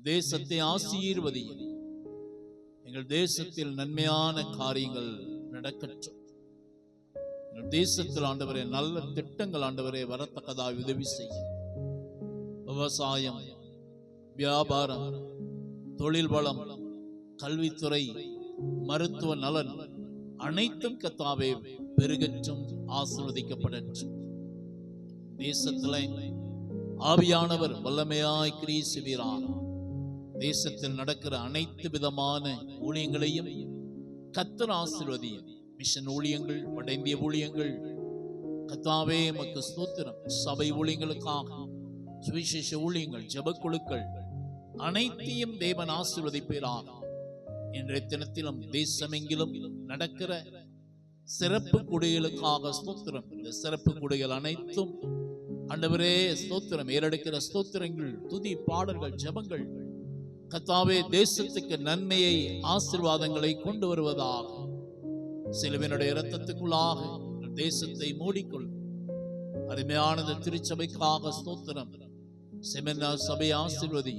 தேசத்தை ஆசீர்வதியும். எங்கள் தேசத்தில் நன்மையான காரியங்கள் நடக்கட்டும். எங்கள் தேசத்தில் ஆண்டவரே நல்ல திட்டங்கள் ஆண்டவரே வரத்தக்கதாக உதவி செய்யும். விவசாயம், வியாபாரம், தொழில் வளம், கல்வித்துறை, மருத்துவ நலன் அனைத்தும் கர்த்தாவே பெருகற்றும், ஆசீர்வதிக்கப்படட்டும். தேசத்திலே ஆவியானவர் வல்லமையாய் கிரியை செய்வார். தேசத்தில் நடக்கிற அனைத்து விதமான ஊழியங்களையும் கர்த்தர் ஆசீர்வதியும். மிஷன் ஊழியங்கள், வட இந்திய ஊழியங்கள், கர்த்தாவே உமக்கு ஸ்தோத்திரம். சபை ஊழியங்களுக்காக சுவிசேஷ ஊழியங்கள், ஜெபக்குழுக்கள் அனைத்தையும் தேவன் ஆசீர்வதிப்பாராக. இன்றைய தினத்திலும் தேசமெங்கிலும் நடக்கிற சிறப்பு கூடுதலுக்காக ஸ்தோத்திரம். இந்த சிறப்பு கூடுதல் அனைத்தும் ஆண்டவரே ஸ்தோத்திரம். ஏறெடுக்கிற ஸ்தோத்திரங்கள், துதி பாடல்கள், ஜெபங்கள் கர்த்தாவே தேசத்துக்கு நன்மையை, ஆசீர்வாதங்களை கொண்டு வருவதாக. சிலுவையினுடைய இரத்தத்துக்குள்ளாக தேசத்தை மூடிக்கொள். அருமையான திருச்சபைக்காக ஸ்தோத்திரம். செமினா சபை ஆசீர்வதி.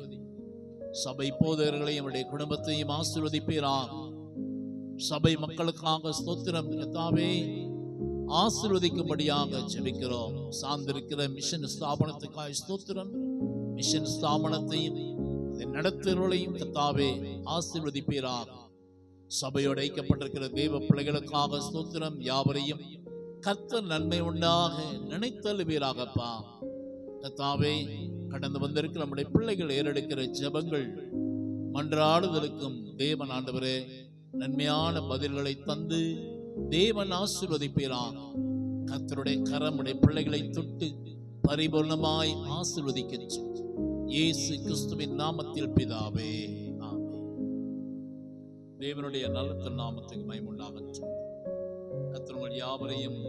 சபை போதகர்களையும் அவருடைய குடும்பத்தையும் ஆசீர்வதிப்பீராக. சபை மக்களுக்காக ஸ்தோத்திரம் கர்த்தாவே ஆசீர்வதிக்கும்படியாக ஜெபிக்கிறோம். சார்ந்திருக்கிற மிஷன் ஸ்தாபனத்துக்காக ஸ்தோத்திரம். மிஷன் ஸ்தாபனத்தையும் நடத்துவர்களையும் கர்த்தாவே ஆசீர்வதிப்பீராக. சபையோடு ஐக்கப்பட்டிருக்கிற தேவ பிள்ளைகளுக்காக ஸ்தோத்திரம். யாவரையும் கர்த்தர் நன்மை உண்டாக நினைத்தல்வீராகப்பா. கர்த்தாவே கடந்து வந்திருக்கிற நம்முடைய பிள்ளைகள் ஏறெடுக்கிற ஜெபங்கள், மன்றாடுதலுக்கும் தேவன் ஆண்டவரே நன்மையான பதில்களை தந்து தேவன் ஆசீர்வதிப்பீராக. கர்த்தருடைய கரமுடைய பிள்ளைகளை தொட்டு பரிபூர்ணமாய் ஆசீர்வதிக்க இயேசு கிறிஸ்துவின் நாமத்தில் பிதாவே, ஆமென். தேவனுடைய நல்ல நாமத்துக்கு மகிமை உண்டாகட்டும். கர்த்தர் உங்கள் யாவரையும்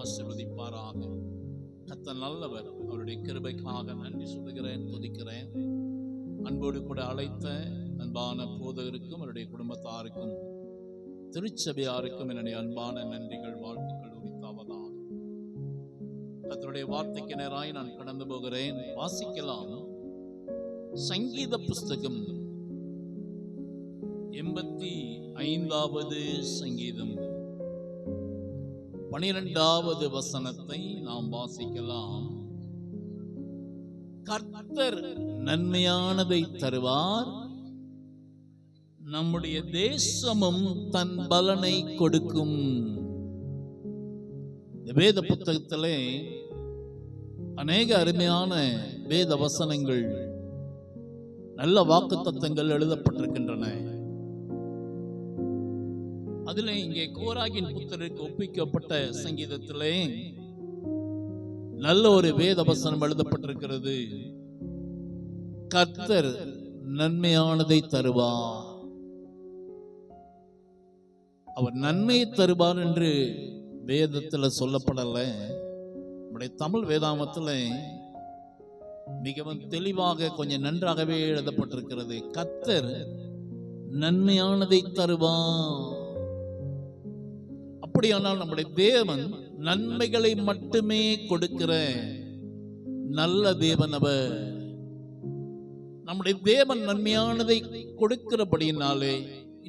ஆசீர்வதிப்பாராக. கர்த்தர் நல்லவர். அவருடைய கிருபைக்காக நன்றி சொல்லுகிறேன், துதிக்கிறேன். அன்போடு கூட அழைத்த அன்பான போதகருக்கும் அவருடைய குடும்பத்தாருக்கும் திருச்சபையாருக்கும் என்னுடைய அன்பான நன்றிகள், வாழ்த்துக்கள் உரித்தாவதாக. கர்த்தருடைய வார்த்தைக்கு நேராய் நான் கடந்து போகிறேன். வாசிக்கலாம். சங்கீத புஸ்தகம் 85வது சங்கீதம் 12வது வசனத்தை நாம் வாசிக்கலாம். கர்த்தர் நன்மையானதை தருவார், நம்முடைய தேசமும் தன் பலனை கொடுக்கும். வேத புத்தகத்திலே அநேக அருமையான வேத வசனங்கள், நல்ல வாக்குத்தத்தங்கள் எழுதப்பட்டிருக்கின்றன. அதிலே இங்கே கோராகின் புத்தருக்கு ஒப்பிக்கப்பட்ட சங்கீதத்திலே நல்ல ஒரு வேத வசனம் எழுதப்பட்டிருக்கிறது. கர்த்தர் நன்மையானதை தருவார். அவர் நன்மையை தருவார் என்று வேதத்தில் சொல்லப்படல. நம்முடைய தமிழ் வேதாமத்தில் மிகவும் தெளிவாக கொஞ்சம் நன்றாகவே எழுதப்பட்டிருக்கிறது. கர்த்தர் நன்மையானதை தருவார். அப்படியானால் நம்முடைய தேவன் நன்மைகளை மட்டுமே கொடுக்கிற நல்ல தேவன் அவர். நம்முடைய தேவன் நன்மையானதை கொடுக்கிறபடினாலே,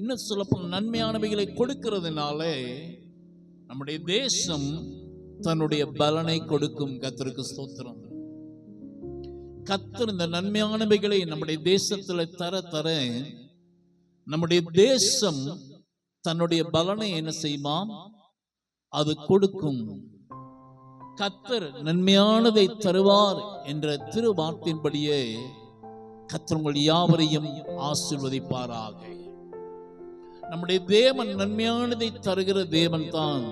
இன்னும் சொல்லப்போனால் நன்மையானவைகளை கொடுக்கிறதுனாலே நம்முடைய தேசம் தன்னுடைய பலனை கொடுக்கும். கர்த்தருக்கு ஸ்தோத்திரம். கர்த்தர் இந்த நன்மையானவைகளை நம்முடைய தேசத்தில் தர தர நம்முடைய தேசம் தன்னுடைய பலனை என்ன செய்வான்? அது கொடுக்கும். கர்த்தர் நன்மையானதை தருவார் என்ற திருவார்த்தையின்படியே கர்த்தர் உங்கள் யாவரையும் ஆசீர்வதிப்பாராக. நம்முடைய தேவன் நன்மையானதை தருகிற தேவன் தான்.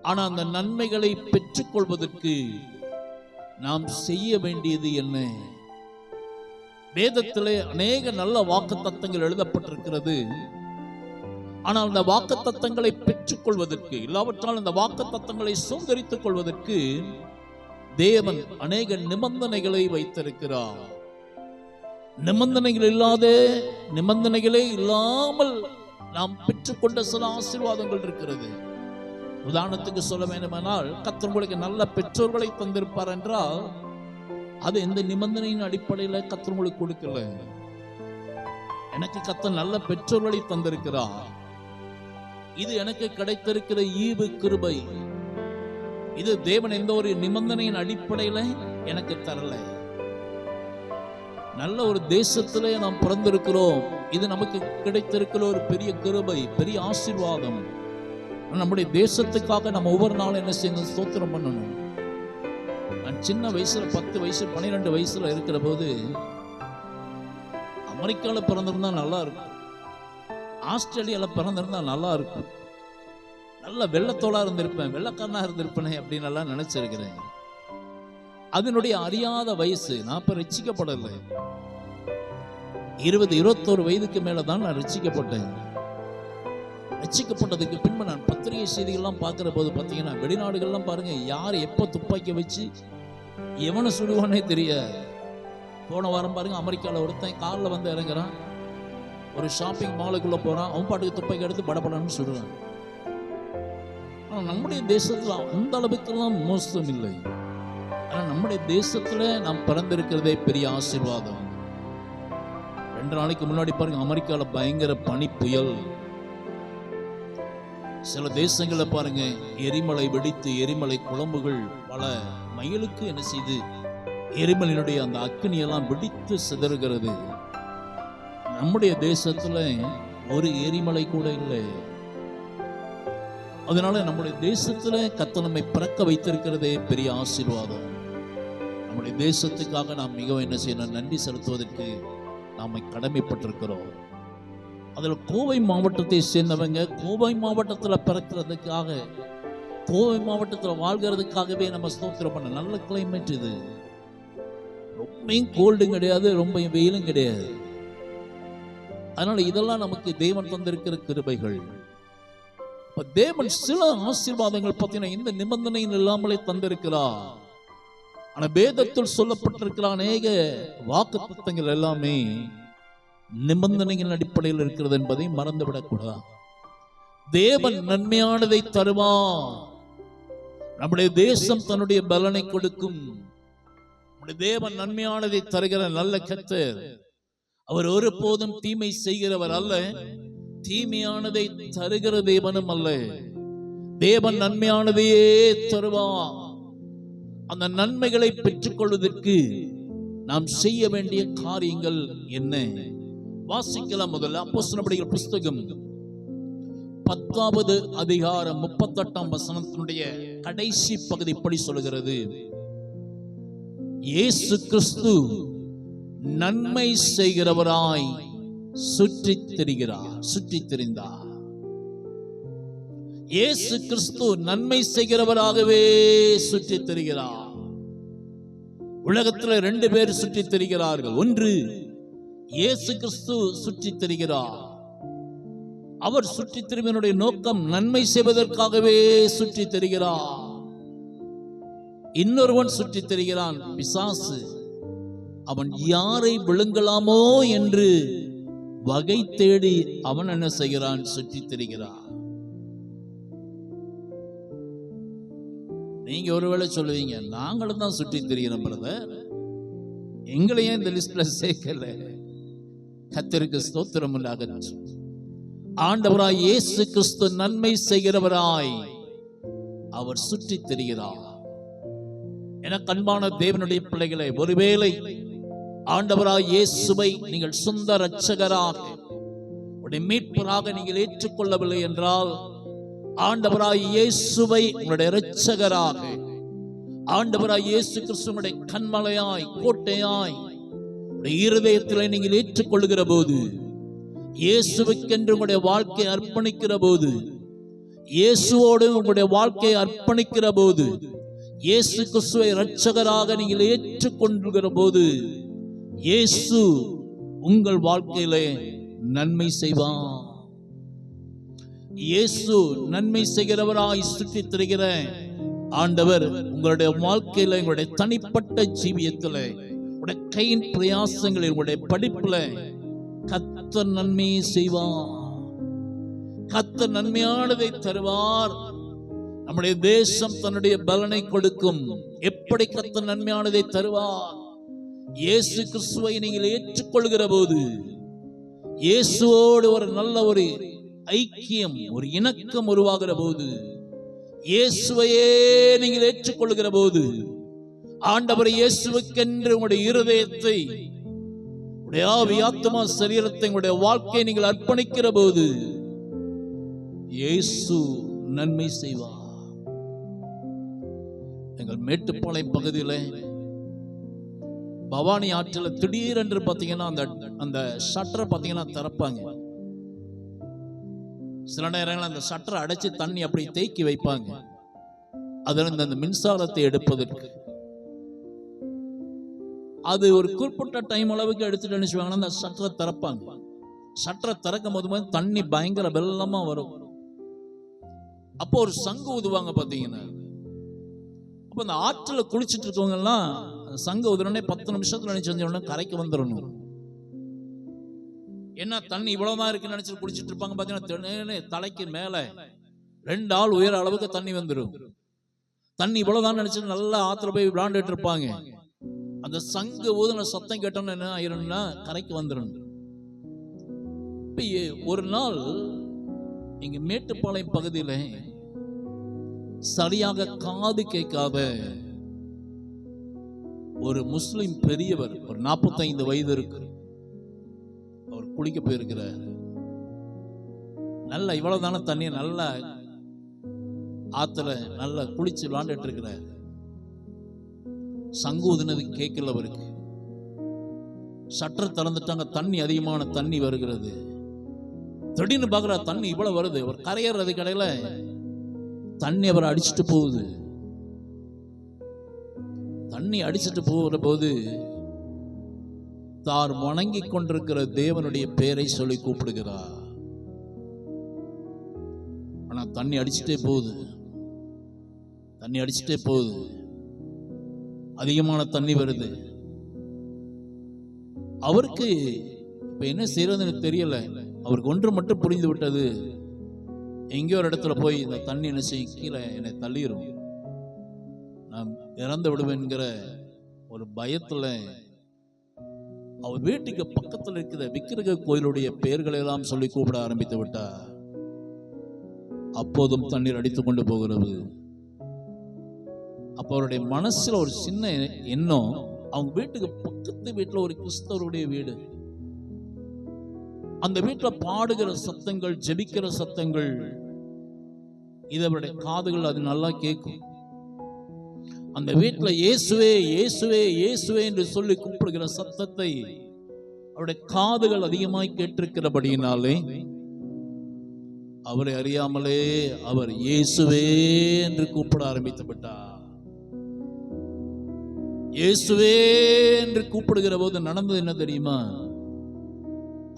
ஆனால் அந்த நன்மைகளை பெற்றுக்கொள்வதற்கு நாம் செய்ய வேண்டியது என்ன? வேதத்திலே அநேக நல்ல வாக்குத்தத்தங்கள் எழுதப்பட்டிருக்கிறது. ஆனால் அந்த வாக்குத்தத்தங்களை பெற்றுக்கொள்வதற்கு, இல்லாவிட்டால் அந்த வாக்குத்தத்தங்களை சுதந்திரித்துக் கொள்வதற்கு தேவன் அநேக நிபந்தனைகளை வைத்திருக்கிறார். நிபந்தனைகளே இல்லாமல் நாம் பெற்றுக்கொண்ட சில ஆசீர்வாதங்கள் இருக்கிறது. உதாரணத்துக்கு சொல்ல வேண்டுமானால், கர்த்தர் உங்களுக்கு நல்ல பெற்றோர்களை தந்திருப்பார் என்றால் அது எந்த நிபந்தனையின் அடிப்படையில கர்த்தர் உங்களுக்கு கொடுக்கல. எனக்கு கர்த்தர் நல்ல பெற்றோர்களை தந்திருக்கிறார். இது எனக்கு கிடைத்திருக்கிற ஈவு கிருபை. இது தேவன் எந்த ஒரு நிபந்தனையின் அடிப்படையில எனக்கு தரல. நல்ல ஒரு தேசத்திலே நாம் பிறந்திருக்கிறோம். இது நமக்கு கிடைத்திருக்கிற ஒரு பெரிய கிருபை, பெரிய ஆசீர்வாதம். நம்முடைய தேசத்துக்காக நம்ம ஒவ்வொரு நாளும் என்ன செய்யணும்? ஸ்தோத்திரம் பண்ணணும். நான் சின்ன வயசுல 10 வயசு 12 வயசுல இருக்கிற போது அமெரிக்கால பிறந்திருந்தா நல்லா இருக்கும், ஆஸ்திரேலியால பிறந்திருந்தா நல்லா இருக்கும், நல்ல வெள்ளத்தோளா இருந்திருப்பேன், வெள்ளக்காரனா இருந்திருப்பேனே அப்படின்னு எல்லாம் நினைச்சிருக்கிறேன். அதனுடைய அறியாத வயசு. நான் இப்ப ரட்சிக்கப்படலை. 20-21 வயதுக்கு மேலதான் நான் ரட்சிக்கப்பட்டேன். ரட்சிக்கப்பட்டதுக்கு பின்பு நான் பத்திரிகை செய்திகள்லாம் பார்க்கிற போது பார்த்தீங்கன்னா, வெளிநாடுகள்லாம் பாருங்க, யார் எப்போ துப்பாக்கி வச்சு எவனை சுடுவானே தெரியாது. போன வாரம் பாருங்க, அமெரிக்காவில் ஒருத்தன் காரில் வந்து இறங்குறான், ஒரு ஷாப்பிங் மாலுக்குள்ள போறான், அவன் பாட்டுக்கு துப்பாக்கி எடுத்து படப்படன்னு சுடுறான். ஆனால் நம்முடைய தேசத்தில் அந்த அளவுக்கெல்லாம் மோசம் இல்லை. ஆனால் நம்முடைய தேசத்துல நாம் பிறந்திருக்கிறதே பெரிய ஆசீர்வாதம். 2 நாளைக்கு முன்னாடி பாருங்க, அமெரிக்காவில் பயங்கர பனி புயல். சில தேசங்களில் பாருங்க, எரிமலை வெடித்து எரிமலை குழம்புகள் பல மைலுக்கு என்ன செய்து எரிமலையினுடைய அந்த அக்னியெல்லாம் வெடித்து சிதறுகிறது. நம்முடைய தேசத்துல ஒரு எரிமலை கூட இல்லை. அதனால நம்முடைய தேசத்துல கர்த்தர் நம்மை பிறக்க வைத்திருக்கிறதே பெரிய ஆசீர்வாதம். நம்முடைய தேசத்துக்காக நாம் மிகவும் என்ன செய்யணும்? நன்றி செலுத்துவதற்கு நாம கடமைப்பட்டிருக்கிறோம். அதுல கோவை மாவட்டத்தை சேர்ந்தவங்க, கோவை மாவட்டத்தில் பிறக்கிறதுக்காக, கோவை மாவட்டத்தில் வாழ்கிறதுக்காகவே நம்ம ஸ்தோத்திரம் பண்ண. நல்ல கிளைமேட் இது. ரொம்ப கோல்டும் கிடையாது, ரொம்ப வெயிலும் கிடையாது. அதனால இதெல்லாம் நமக்கு தேவன் தந்திருக்கிற கிருபைகள். தேவன் சில ஆசீர்வாதங்கள் பார்த்தீங்கன்னா இந்த நிபந்தனையில் இல்லாமலே தந்திருக்கிறார். ஆனா வேதத்தில் சொல்லப்பட்டிருக்கிற அநேக வாக்குத்தத்தங்கள் எல்லாமே நிபந்தனைகள் அடிப்படையில் இருக்கிறது என்பதை மறந்துவிடக் கூடாது. தேவன் நன்மையானதை தருவார். நம்முடைய தேசம் தன்னுடைய பலனை கொடுக்கும். நம்முடைய தேவன் நன்மையானதை தருகிற நல்ல கர்த்தர். அவர் ஒருபோதும் தீமை செய்கிறவர் அல்ல, தீமையானதை தருகிற தேவனும் அல்ல. தேவன் நன்மையானதையே தருவார். அந்த நன்மைகளை பெற்றுக் கொள்வதற்கு நாம் செய்ய வேண்டிய காரியங்கள் என்ன? வாசிக்கலாம். முதல்ல அப்போஸ்தலர் புஸ்தகம் 10வது அதிகாரம் 38ஆம் வசனத்தினுடைய கடைசி பகுதி இப்படி சொல்கிறது: இயேசு கிறிஸ்து நன்மை செய்கிறவராய் சுற்றித் திரிந்தார். இயேசு கிறிஸ்து நன்மை செய்கிறவராகவே சுற்றித் திரிகிறார். உலகத்தில் 2 பேர் சுற்றித் திரிகிறார்கள். ஒன்று, இயேசு கிறிஸ்து சுற்றித் திரிகிறார். அவர் சுற்றித் திரிவனுடைய நோக்கம் நன்மை செய்வதற்காகவே சுற்றித் திரிகிறார். இன்னொருவன் சுற்றித் திரிகிறான், பிசாசு. அவன் யாரை விழுங்கலாமோ என்று வகை தேடி அவன் என்ன செய்கிறான்? சுற்றித் திரிகிறான். நீங்க ஒருவேளை சொல்லுவீங்க, நாங்களும் தான் சுற்றித் திரிகிறோம் பிரதர், எங்களையே இந்த லிஸ்ட்ல சேர்க்கல. கர்த்தருக்கு ஸ்தோத்திரம் உண்டாகட்டும். ஆண்டவராய் இயேசு கிறிஸ்து நன்மை செய்கிறவராய் அவர் சுற்றித் திரிகிறார். எனக்கு அன்பான தேவனுடைய பிள்ளைகளை, ஒருவேளை ஆண்டவராய் இயேசுவை நீங்கள் சொந்த இரட்சகராக, உடைய மீட்பராக நீங்கள் ஏற்றுக்கொள்ளவில்லை என்றால், ஆண்டவராய் இயேசுவை உங்களுடைய இரட்சகராக, ஆண்டவராய் இயேசு கிறிஸ்துவினுடைய கண்மலையாய் கோட்டையாய் உடைய இருதயத்தில் நீங்கள் ஏற்றுக்கொள்ளுகிற போது, இயேசுவுக்கென்று உங்களுடைய வாழ்க்கையை அர்ப்பணிக்கிற போது, இயேசுவோடு உங்களுடைய வாழ்க்கையை அர்ப்பணிக்கிற போது, இயேசு கிறிஸ்துவை இரட்சகராக நீங்கள் ஏற்றுக்கொள்ளுகிற போது, இயேசு உங்கள் வாழ்க்கையிலே நன்மை செய்வார். இயேசு நன்மை செய்கிறவராய் சுற்றித் திரிகிற ஆண்டவர் உங்களுடைய வாழ்க்கையில, உங்களுடைய தனிப்பட்ட ஜீவியத்தில், உங்களுடைய கையின் பிரயாசங்களில், உங்களுடைய படிப்புல கர்த்தர் நன்மை செய்வார். கர்த்தர் நன்மையானதை தருவார். நம்முடைய தேசம் தன்னுடைய பலனை கொடுக்கும். எப்படி கர்த்தர் நன்மையானதை தருவார்? இயேசு கிறிஸ்துவை நீங்கள் ஏற்றுக்கொள்கிற போது, இயேசுவோடு ஒரு நல்ல ஒரு ஐக்கியம், ஒரு இணக்கம் உருவாகிற போது, இயேசுவையே நீங்கள் ஏற்றுக்கொள்கிற போது, ஆண்டவர் இயேசுவுக்கென்று உங்களுடைய இருதயத்தை, உங்களுடைய ஆவி, ஆத்துமா, சரீரத்தை, உங்களுடைய வாழ்க்கையை நீங்கள் அர்ப்பணிக்கிற போது இயேசு நன்மை செய்வார். எங்கள் மேட்டுப்பாளையம் பகுதியில் பவானி ஆற்றில் திடீரென்று பார்த்தீங்கன்னா அந்த ஷட்டரை பார்த்தீங்கன்னா திறப்பாங்க. சில நேரங்கள் அந்த ஷட்டரை அடைச்சு தண்ணி அப்படி தேக்கி வைப்பாங்க. அதில் அந்த மின்சாரத்தை எடுப்பதற்கு அது ஒரு குறிப்பிட்ட டைம் அளவுக்கு எடுத்துட்டு நினைச்சுவாங்கன்னா அந்த ஷட்டரை திறப்பாங்க. ஷட்டரை திறக்கும் போது தண்ணி பயங்கர வெள்ளமா வரும். அப்போ ஒரு சங்கு ஊதுவாங்க பார்த்தீங்கன்னா. அப்போ அந்த ஆற்றுல குளிச்சுட்டு இருக்கவங்க எல்லாம் சங்க உடனே 10 நிமிஷத்துல நினைச்சு கரைக்கு வந்துடணும். என்ன தண்ணி இவ்வளவுதான் இருக்குன்னு நினைச்சு குடிச்சிட்டு இருப்பாங்க. பாத்தீங்கன்னா தலைக்கு மேல 2 ஆள் உயர அளவுக்கு தண்ணி வந்துடும். தண்ணி இவ்வளவுதான் நினைச்சு நல்லா ஆத்துல போய் விளையாண்டுட்டு இருப்பாங்க. அந்த சங்கு ஊதுன சத்தம் கேட்டோன்னு என்ன ஆயிரும்னா கரைக்கு வந்துடும். ஒரு நாள் இங்க மேட்டுப்பாளையம் பகுதியில சரியாக காது கேட்காத ஒரு முஸ்லிம் பெரியவர், ஒரு 45 வயது இருக்கு, அவர் குளிக்க போயிருக்கிறார். நல்ல இவ்வளவுதான தண்ணி நல்ல ஆத்துல நல்லா குளிச்சு விளையாண்டுட்டு இருக்கிறார். சங்கூதுனது கேட்கல அவருக்கு. சற்று திறந்துட்டாங்க, தண்ணி அதிகமான தண்ணி வருகிறது. திடீர்னு பாக்குற தண்ணி இவ்வளவு வருது. அவர் கரையறது கடையில தண்ணி அவரை அடிச்சுட்டு போகுது. தண்ணி அடிச்சுட்டு போகிற போது தார் வணங்கி கொண்டிருக்கிற தேவனுடைய பெயரை சொல்லி கூப்பிடுகிறார். ஆனா தண்ணி அடிச்சுட்டே போகுது, தண்ணி அடிச்சுட்டே போகுது, அதிகமான தண்ணி வருது. அவருக்கு இப்ப என்ன செய்யறதுன்னு தெரியல. அவருக்கு ஒன்று மட்டும் புரிந்து விட்டது, எங்கேயோ ஒரு இடத்துல போய் இந்த தண்ணி என்ன செய்யும், கீழே என்னை தள்ளிடும், நான் இறந்து விடுவேன்கிற ஒரு பயத்துல அவர் வீட்டுக்கு பக்கத்தில் இருக்கிற விக்கிரக கோயிலுடைய பெயர்களை எல்லாம் சொல்லி கூப்பிட ஆரம்பித்து விட்டார். அப்போதும் தண்ணீர் அடித்துக் கொண்டு போகிறது. அப்ப அவருடைய மனசுல ஒரு சின்ன எண்ணம், அவங்க வீட்டுக்கு பக்கத்து வீட்டுல ஒரு கிறிஸ்தவருடைய வீடு, அந்த வீட்டுல பாடுகிற சத்தங்கள், ஜெபிக்கிற சத்தங்கள், இது அவருடைய காதுகள் அது நல்லா கேட்கும். அந்த வீட்டுல இயேசுவே இயேசுவே இயேசுவே என்று சொல்லி கூப்பிடுகிற சத்தத்தை அவருடைய காதுகள் அதிகமாய் கேட்டிருக்கிறபடியினாலே அவரை அறியாமலே அவர் இயேசுவே என்று கூப்பிட ஆரம்பித்து விட்டார். இயேசுவே என்று கூப்பிடுகிற போது நடந்தது என்ன தெரியுமா?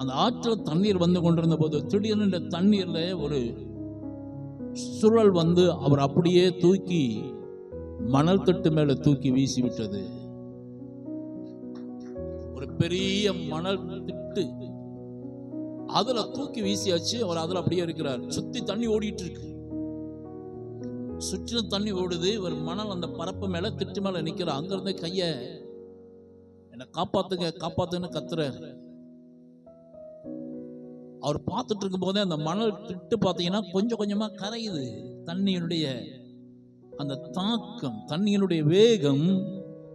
அந்த ஆற்றில் தண்ணீர் வந்து கொண்டிருந்த போது திடீர்னு இந்த தண்ணீர்ல ஒரு சுழல் வந்து அவர் அப்படியே தூக்கி மணல் தட்டு மேல தூக்கி வீசி விட்டது. ஒரு பெரிய மணல் திட்டு அதுல தூக்கி வீசியாச்சு. அவர் அதுல அப்படியே இருக்கிறார். சுத்தி தண்ணி ஓடிட்டு இருக்கு, சுற்றிலும் தண்ணி ஓடுது. ஒரு மணல் அந்த பரப்பு மேல திட்டு மேல நிக்கிறார். அங்க இருந்து கைய என்ன காப்பாத்துங்க காப்பாத்துன்னு கத்துறாரு. அவர் பார்த்துட்டு இருக்கும் போதே அந்த மணல் திட்டு பார்த்தீங்கன்னா கொஞ்சம் கொஞ்சமா கரையுது. தண்ணியினுடைய அந்த தாக்கம், தண்ணியினுடைய வேகம்,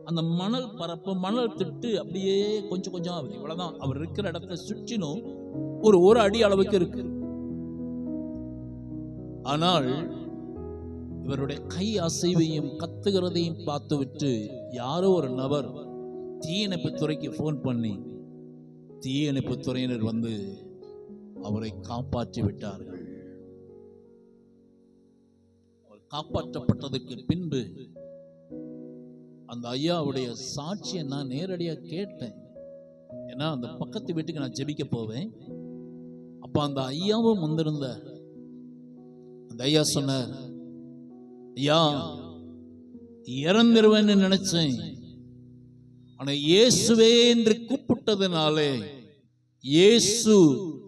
அந்த மணல் பரப்பு, மணல் திட்டு அப்படியே கொஞ்சம் கொஞ்சம் ஆகுது. இவ்வளவுதான். அவர் இருக்கிற இடத்துல சுற்றினும் ஒரு அடி அளவுக்கு இருக்கு. ஆனால் இவருடைய கை அசைவையும் கத்துகிறதையும் பார்த்து விட்டு யாரோ ஒரு நபர் தீயணைப்பு துறைக்கு போன் பண்ணி தீயணைப்பு துறையினர் வந்து அவரை காப்பாற்றி விட்டார்கள். அவர் காப்பாற்றப்பட்டதற்கு பின்பு அந்த ஐயாவுடைய சாட்சியை நான் நேரடியாக கேட்டேன். ஏன்னா அந்த பக்கத்து வீட்டுக்கு நான் ஜெபிக்க போவேன். அப்ப அந்த ஐயாவும் வந்திருந்தார். அந்த ஐயா சொன்னார், ஐயா இறந்துருவேன்னு நினைச்சேன், ஆனா இயேசுவே என்று கூப்பிட்டதுனாலே இயேசு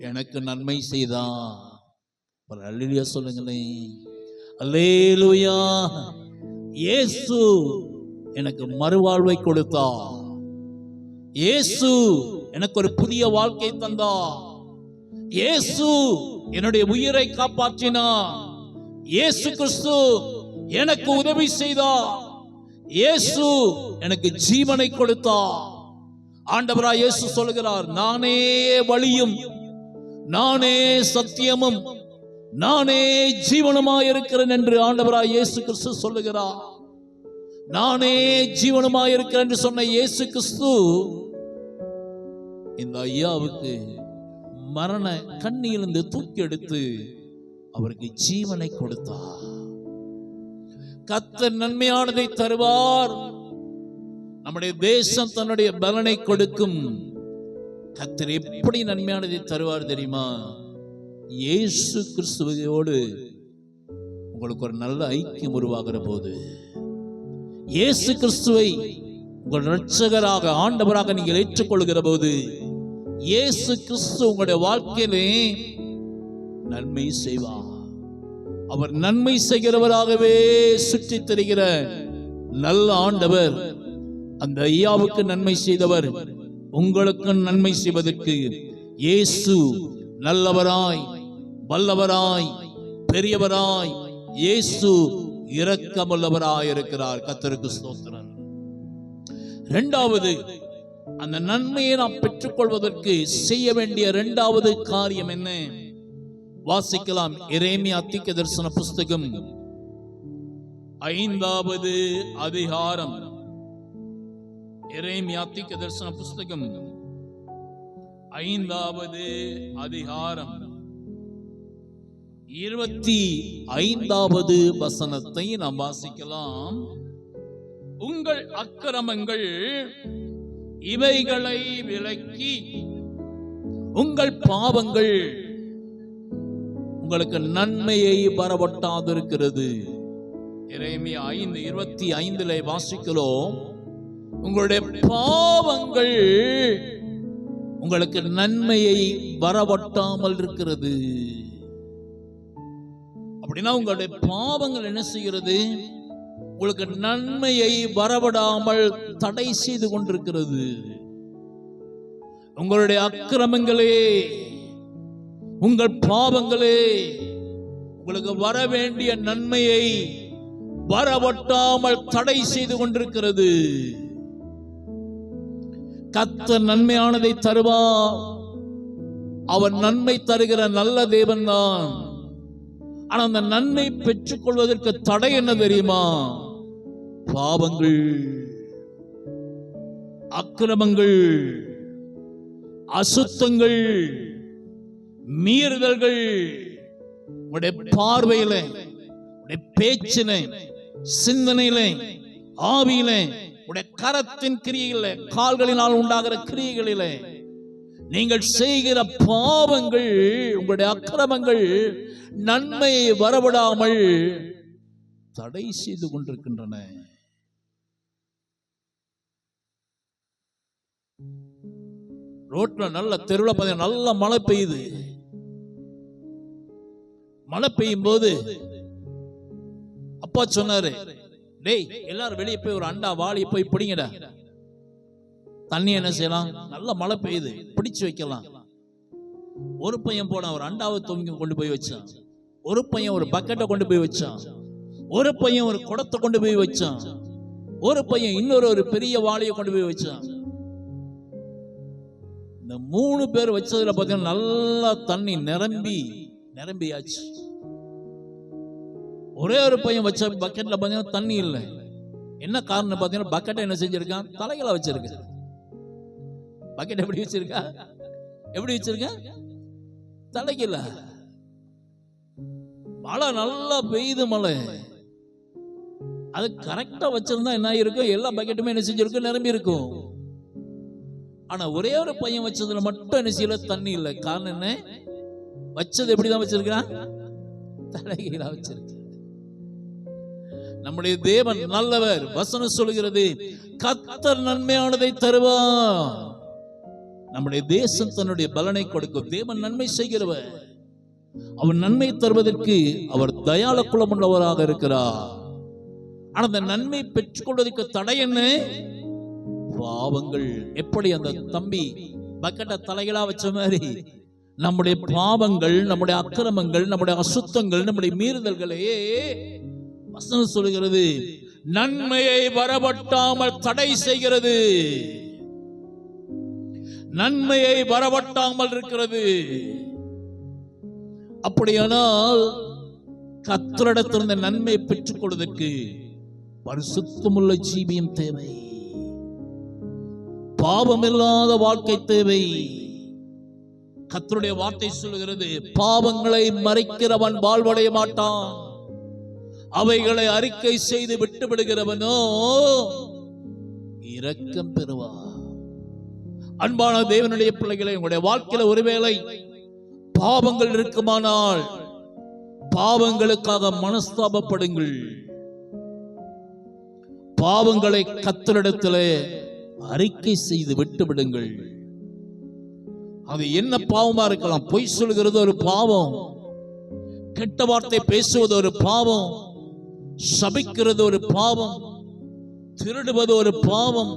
எனக்கு நன்மை செய்தான். ஒரு அல்லேலூயா சொல்லுங்களேன். அல்லேலூயா. இயேசு எனக்கு மறுவாழ்வை கொடுத்தார். இயேசு எனக்கு ஒரு புதிய வாழ்க்கை தந்தார். இயேசு என்னுடைய உயிரை காப்பாற்றினார். இயேசு கிறிஸ்து எனக்கு உதவி செய்தார். இயேசு எனக்கு ஜீவனை கொடுத்தார். ஆண்டவராய் இயேசு சொல்கிறார், நானே வழியும், நானே சத்தியமும், நானே ஜீவனுமாய் இருக்கிறேன் என்று ஆண்டவராய் இயேசு கிறிஸ்து சொல்லுகிறார். நானே ஜீவனுமாய் இருக்கிறேன் என்று சொன்ன இயேசு கிறிஸ்து இந்த ஐயாவுக்கு மரண கண்ணியிலிருந்து தூக்கி எடுத்து அவருக்கு ஜீவனை கொடுத்தார். கர்த்தர் நன்மையானதை தருவார். நம்முடைய தேசம் தன்னுடைய பலனை கொடுக்கும். கர்த்தர் எப்படி நன்மையானதை தருவார் தெரியுமா? இயேசு கிறிஸ்துவோடு உங்களுக்கு ஒரு நல்ல ஐக்கியம் உருவாகிற போது, இயேசு கிறிஸ்துவை உங்கள் இரட்சகராக ஆண்டவராக நீங்கள் ஏற்றுக்கொள்கிற போது, இயேசு கிறிஸ்து உங்களுடைய வாழ்க்கையிலே நன்மை செய்வார். அவர் நன்மை செய்கிறவராகவே சுற்றி தெரிகிற நல்ல ஆண்டவர். அந்த ஐயாவுக்கு நன்மை செய்தவர் உங்களுக்கு நன்மை செய்வதற்கு இயேசு நல்லவராய், வல்லவராய், பெரியவராய், இயேசு இரக்கமுள்ளவராய் இருக்கிறார். கர்த்தருக்கு ஸ்தோத்திரம். இரண்டாவது, அந்த நன்மையை நாம் பெற்றுக்கொள்வதற்கு செய்ய வேண்டிய இரண்டாவது காரியம் என்ன? வாசிக்கலாம். எரேமியா தீர்க்க தரிசன புஸ்தகம் 5வது அதிகாரம். எரேமியா தீர்க்க தரிசன புஸ்தகம் 5வது அதிகாரம் 25வது வசனத்தை நாம் வாசிக்கலாம். உங்கள் அக்கிரமங்கள் இவைகளை விலக்கி உங்கள் பாவங்கள் உங்களுக்கு நன்மையை வரவட்டாதிருக்கிறது. எரேமியா 5:25 வாசிக்கிறோம். உங்களுடைய பாவங்கள் உங்களுக்கு நன்மையை வரவட்டாமல் இருக்கிறது. அப்படின்னா உங்களுடைய பாவங்கள் என்ன செய்கிறது? உங்களுக்கு நன்மையை வரவிடாமல் தடை செய்து கொண்டிருக்கிறது. உங்களுடைய அக்கிரமங்களே, உங்கள் பாவங்களே உங்களுக்கு வர வேண்டிய நன்மையை வரவட்டாமல் தடை செய்து கொண்டிருக்கிறது. கர்த்தர் நன்மையானதை தருவார். அவர் நன்மை தருகிற நல்ல தேவன் தான். ஆனா அந்த நன்மை பெற்றுக் கொள்வதற்கு தடை என்ன தெரியுமா? பாவங்கள், அக்கிரமங்கள், அசுத்தங்கள், மீறுதல்கள். உங்களுடைய பார்வையில, உங்களுடைய பேச்சில, சிந்தனையில, ஆவியில, உடைய கரத்தின் கிரியையில, கால்களினால் உண்டாகிற கிரியைகளில நீங்கள் செய்கிற பாவங்கள், உங்களுடைய அக்கிரமங்கள் நன்மையை வரவிடாமல் தடை செய்து கொண்டிருக்கின்றன. ரோட்ல நல்ல தெருவில் பார்த்தீங்கன்னா நல்ல மழை பெய்யுது. மழை பெய்யும் போது அப்பா சொன்னாரு, டேய் எல்லாரும் வெளியே போய் ஒரு அண்டா வாளி போய் பிடிங்கடா. தண்ணி என்ன செய்யலாம்? நல்ல மழை பெய்யுது, பிடிச்சு வைக்கலாம். ஒரு பையன் போன ஒரு அண்டாவை தொங்கி கொண்டு போய் வச்சான். ஒரு பையன் ஒரு பக்கெட்டை கொண்டு போய் வச்சான். ஒரு பையன் ஒரு குடத்தை கொண்டு போய் வச்சான். ஒரு பையன் இன்னொரு பெரிய வாளியை கொண்டு போய் வச்சான். இந்த 3 பேர் வச்சதுல பார்த்தீங்கன்னா நல்லா தண்ணி நிரம்பியாச்சு. ஒரே ஒரு பையன் வச்ச பக்கெட்ல பார்த்தீங்கன்னா தண்ணி இல்லை. என்ன காரணம் பார்த்தீங்கன்னா, பக்கெட்டை என்ன செஞ்சிருக்கான்? தலைகளை வச்சிருக்க. பக்கெட் எப்படி வச்சிருக்கா? எப்படி வச்சிருக்க? தலைக்கல. மழை நல்லா பெய்யுது. மழை அது கரெக்டா வச்சிருந்தா என்ன இருக்கும்? எல்லா பக்கெட்டுமே என்ன செஞ்சிருக்கும்? நிரம்பி இருக்கும். ஆனா ஒரே ஒரு பையன் வச்சதுல மட்டும் என்ன செய்யல? தண்ணி இல்லை. காரணம் என்ன? வச்சது எப்படிதான் வச்சிருக்கான்? தலைகீழ வச்சிருக்க. நம்முடைய தேவன் நல்லவர். வசனம் சொல்கிறது, கர்த்தர் நன்மையானதை தருவார். நம்முடைய தேசம் தன்னுடைய பலனை கொடுக்கும். தேவன் நன்மை செய்கிறவர். அவர் நன்மை தருவதற்கு அவர் தயாள குலமுள்ளவராக இருக்கிறார். ஆனா அந்த நன்மை பெற்றுக்கொள்வதற்கு தடை என்ன? பாவங்கள். எப்படி அந்த தம்பி பக்கெட்டை தலைகளா வச்ச மாதிரி நம்முடைய பாவங்கள், நம்முடைய அக்கிரமங்கள், நம்முடைய அசுத்தங்கள், நம்முடைய மீறுதல்களே வசனம் சொல்கிறது நன்மையை வரவட்டாமல் தடை செய்கிறது. நன்மையை வரவட்டாமல் இருக்கிறது. அப்படியானால் கர்த்தரிடத்திலிருந்து நன்மையை பெற்றுக் கொள்வதற்கு பரிசுத்தமுள்ள ஜீவியம் தேவை. பாவமில்லாத வாழ்க்கை தேவை. கர்த்தருடைய வார்த்தை சொல்லுகிறது பாவங்களை மறைக்கிறவன் வாழ்வடைய மாட்டான், அவைகளை அறிக்கை செய்து விட்டு விடுகிறவனோ இரக்கம் பெறுவான். அன்பான தேவனுடைய பிள்ளைகளை, உங்களுடைய வாழ்க்கையில ஒருவேளை பாவங்கள் இருக்குமானால் பாவங்களுக்காக மனஸ்தாபப்படுங்கள். பாவங்களை கர்த்தரிடத்திலே அறிக்கை செய்து விட்டு விடுங்கள். அது என்ன பாவமா இருக்கலாம்? பொய் சொல்கிறது ஒரு பாவம், கெட்ட வார்த்தை பேசுவது ஒரு பாவம், சபிக்கிறது ஒரு பாவம், திருடுவது ஒரு பாவம்,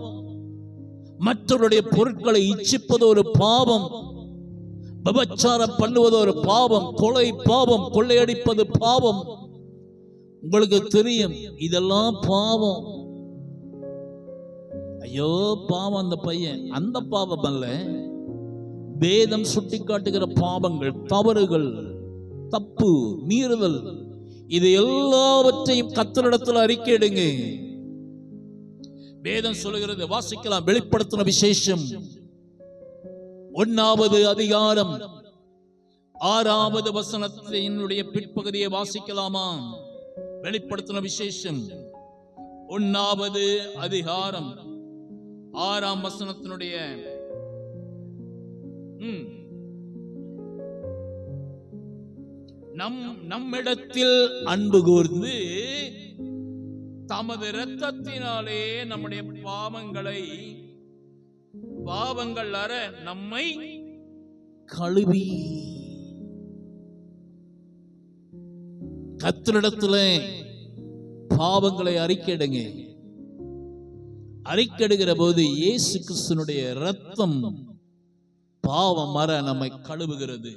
மற்றவருடைய பொருட்களை இச்சிப்பது ஒரு பாவம், விபச்சாரம் பண்ணுவது ஒரு பாவம், கொலை பாவம், கொள்ளையடிப்பது பாவம். உங்களுக்கு தெரியும் இதெல்லாம் பாவம். ஐயோ பாவம் அந்த பையன், அந்த பாவம் அல்ல. வேதம் சுட்டி காட்டுகிற பாவங்கள், தவறுகள், தப்பு, மீறுதல், இது எல்லாவற்றையும் கர்த்தரிடத்தில் அறிக்கையிடுங்க. வேதம் சொல்லுகிறது, வாசிக்கலாம். வெளிப்படுத்தின விசேஷம் 1வது அதிகாரம் 6வது வசனத்தினுடைய பிற்பகுதியை வாசிக்கலாமா? வெளிப்படுத்தின விசேஷம் 1வது அதிகாரம் 6ஆம் வசனத்தினுடைய நம்மிடத்தில் அன்பு கூர்ந்து தமது இரத்தத்தினாலே நம்முடைய பாவங்கள் அற நம்மை கழுவி. கர்த்தரிடத்துல பாவங்களை அறிக்கையிடுங்க. அறிக்கையிடுகிற போது இயேசு கிறிஸ்துவினுடைய இரத்தம் பாவம் மற நம்மை கழுவுகிறது.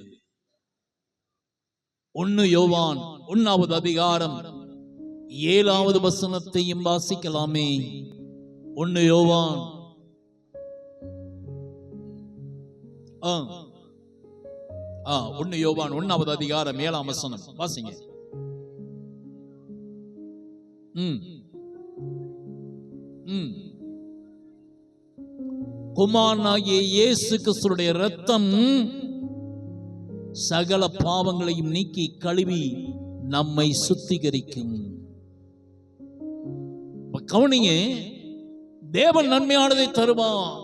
1 யோவான் 1வது அதிகாரம் 7வது வசனத்தையும் வாசிக்கலாமே? 1 யோவான் 1வது அதிகாரம் 7ஆம் வசனம் வாசிங்க. குமாரனாகிய இயேசு கிறிஸ்துவினுடைய இரத்தம் சகல பாவங்களையும் நீக்கி கழுவி நம்மை சுத்திகரிக்கும். கவனிங்க, தேவன் நன்மையானதை தருவான்.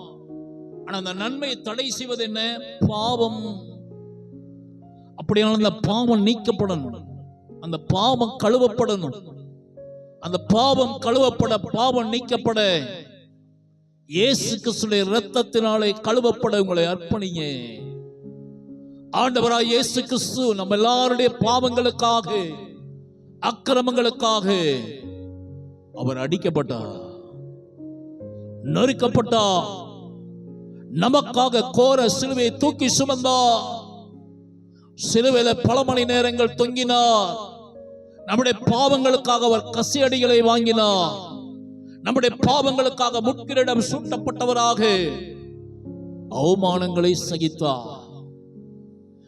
ஆனா அந்த நன்மையை தடை செய்வது என்ன? பாவம். அப்படியான அந்த பாவம் நீக்கப்படணும், அந்த பாவம் கழுவப்படணும். அந்த பாவம் கழுவப்பட, பாவம் நீக்கப்பட இயேசு கிறிஸ்துவின் இரத்தத்தினாலே கழுவப்பட உங்களை அர்ப்பணிங்க. ஆண்டவராய் இயேசு கிறிஸ்து நம்ம எல்லாருடைய பாவங்களுக்காக, அக்கிரமங்களுக்காக அவர் அடிக்கப்பட்டார், நொறுக்கப்பட்டார். நமக்காக கோர சிலுவையை தூக்கி சுமந்தார். சிலுவையில பல மணி நேரங்கள் தொங்கினார். நம்முடைய பாவங்களுக்காக அவர் கசியடிகளை வாங்கினார். நம்முடைய பாவங்களுக்காக முட்கிரீடம் சூட்டப்பட்டவராக அவமானங்களை சகித்தார்.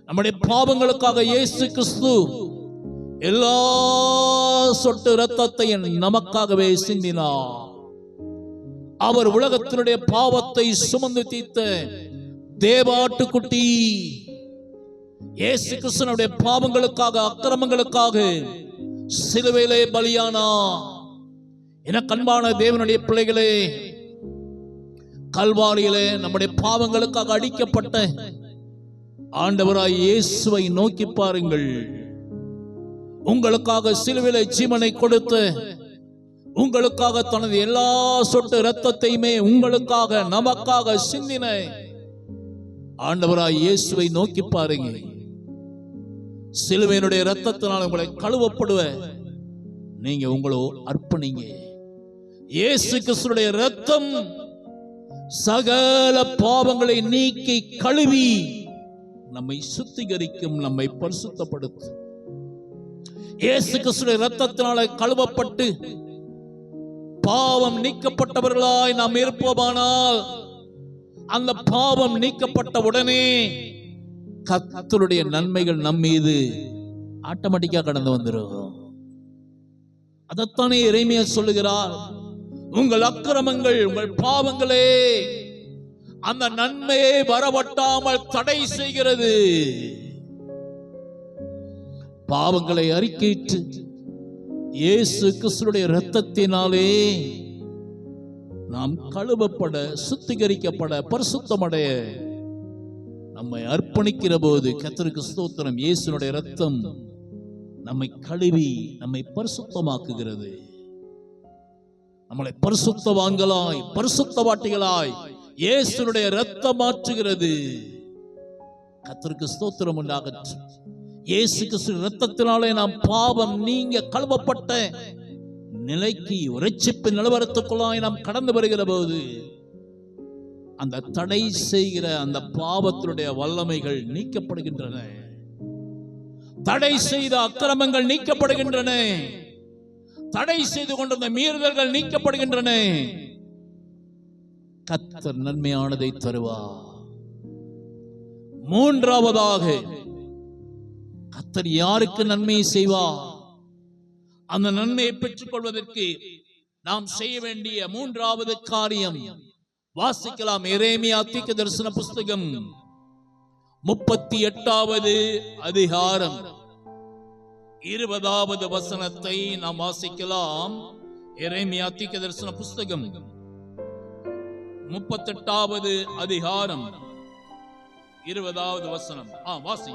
நம்முடைய பாவங்களுக்காக இயேசு கிறிஸ்து எல்லா சொட்டு இரத்தத்தையும் நமக்காகவே சிந்தினார். அவர் உலகத்தினுடைய பாவத்தை சுமந்து தீர்த்த தேவாட்டுக்குட்டி. இயேசு கிறிஸ்துவினுடைய பாவங்களுக்காக, அக்கிரமங்களுக்காக சிலுவையிலே பலியானார். எனக்கு அன்பான தேவனுடைய பிள்ளைகளே, கல்வாரியிலே நம்முடைய பாவங்களுக்காக அடிக்கப்பட்ட ஆண்டவராய் இயேசுவை நோக்கி பாருங்கள். உங்களுக்காக சிலுவையிலே ஜீவனை கொடுத்து, உங்களுக்காக தனது எல்லா சொட்டு இரத்தத்தையுமே உங்களுக்காக, நமக்காக சிந்தின ஆண்டவராய் இயேசுவை நோக்கி பாருங்க. சிலுவையினுடைய இரத்தத்தினால் உங்களை கழுவப்படுவ நீங்க உங்களோ அர்ப்பணிங்க. இயேசு கிறிஸ்துவினுடைய இரத்தம் சகல பாவங்களை நீக்கி கழுவி நம்மை சுத்திகரிக்கும், நம்மை பரிசுத்தப்படுத்தும். இயேசு கிறிஸ்துவின் இரத்தத்தினால கழுவப்பட்டு பாவம் நீக்கப்பட்டவர்களாய் நாம் இருப்போமானால், அந்த பாவம் நீக்கப்பட்ட உடனே கர்த்தருடைய நன்மைகள் நம் மீது ஆட்டோமேட்டிக்கா கடந்து வந்துடும். அதைத்தானே எரேமியா சொல்லுகிறார், உங்கள் அக்கிரமங்கள், உங்கள் பாவங்களே அந்த நன்மையை வரவட்டாமல் தடை செய்கிறது. பாவங்களை அறிக்கையிட்டு இயேசு கிறிஸ்துவின் இரத்தத்தினாலே நாம் கழுவப்பட, சுத்திகரிக்கப்பட, பரிசுத்தமடைய நம்மை அர்ப்பணிக்கிற போது கர்த்தருக்கு ஸ்தோத்திரம், இயேசுனுடைய இரத்தம் நம்மை கழுவி நம்மை பரிசுத்தமாக்குகிறது. நம்மளை பரிசுத்தவான்களாய், பரிசுத்தவாட்டிகளாய் இயேசுனுடைய இரத்தம் மாற்றுகிறது. கர்த்தருக்கு ஸ்தோத்திரம் உண்டாகட்டும். இயேசு கிறிஸ்துவின் இரத்தத்தினாலே நாம் பாவம் நீங்க கழுவப்பட்ட நிலைக்கு, இரட்சிப்பின் நிலவரத்துக்குள்ளாய் நாம் கடந்து வருகிற போது அந்த தடை செய்கிற அந்த பாவத்தினுடைய வல்லமைகள் நீக்கப்படுகின்றன. தடை செய்த அக்கிரமங்கள் நீக்கப்படுகின்றன. தடை செய்து கொண்டிருந்த மீறுதல்கள் நீக்கப்படுகின்றன. கர்த்தர் நன்மையானதை தருவார். மூன்றாவதாக கர்த்தர் யாருக்கு நன்மையை செய்வார்? அந்த நன்மையை பெற்றுக் கொள்வதற்கு நாம் செய்ய வேண்டிய மூன்றாவது காரியம் வாசிக்கலாம். எரேமியா தீர்க்கதரிசன புஸ்தகம் 38வது அதிகாரம் 20வது வசனத்தை நாம் வாசிக்கலாம். எரேமியா தீர்க்கதரிசன புஸ்தகம் 38வது அதிகாரம் 20வது வசனம். வாசி.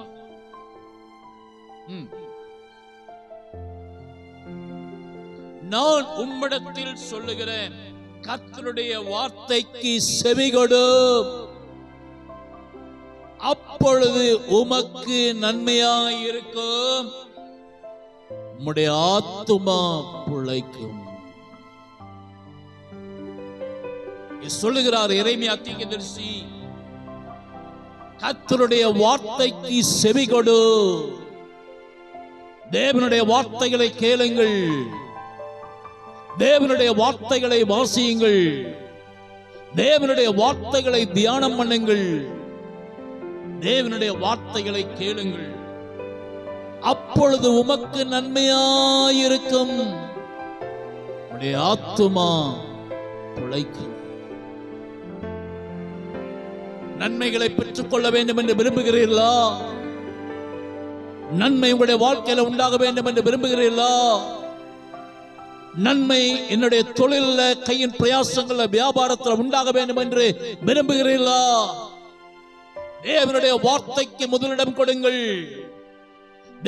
நான் உம்மிடத்தில் சொல்லுகிறேன், கர்த்தருடைய வார்த்தைக்கு செவிகொடு, அப்பொழுது உமக்கு நன்மையாயிருக்கும், உம்முடைய ஆத்துமா பிழைக்கும். சொல்லுகிறார் எரேமியா தீர்க்கதரிசி, கர்த்தருடைய வார்த்தைக்கு செவிகொடு, தேவனுடைய வார்த்தைகளை கேளுங்கள், தேவனுடைய வார்த்தைகளை வாசியுங்கள், தேவனுடைய வார்த்தைகளை தியானம் பண்ணுங்கள், தேவனுடைய வார்த்தைகளை கேளுங்கள், அப்பொழுது உமக்கு நன்மையாயிருக்கும், உம்முடைய ஆத்துமா பிழைக்கும். நன்மைகளை பெற்றுக் கொள்ள வேண்டும் என்று விரும்புகிறீர்களா? நன்மை உங்களுடைய வாழ்க்கையில உண்டாக வேண்டும் என்று விரும்புகிறீர்களா? நன்மை என்னுடைய தொழில, கையின் பிரயாசங்கள்ல, வியாபாரத்தில் உண்டாக வேண்டும் என்று விரும்புகிறீர்களா? தேவனுடைய வார்த்தைக்கு முதலிடம் கொடுங்கள்.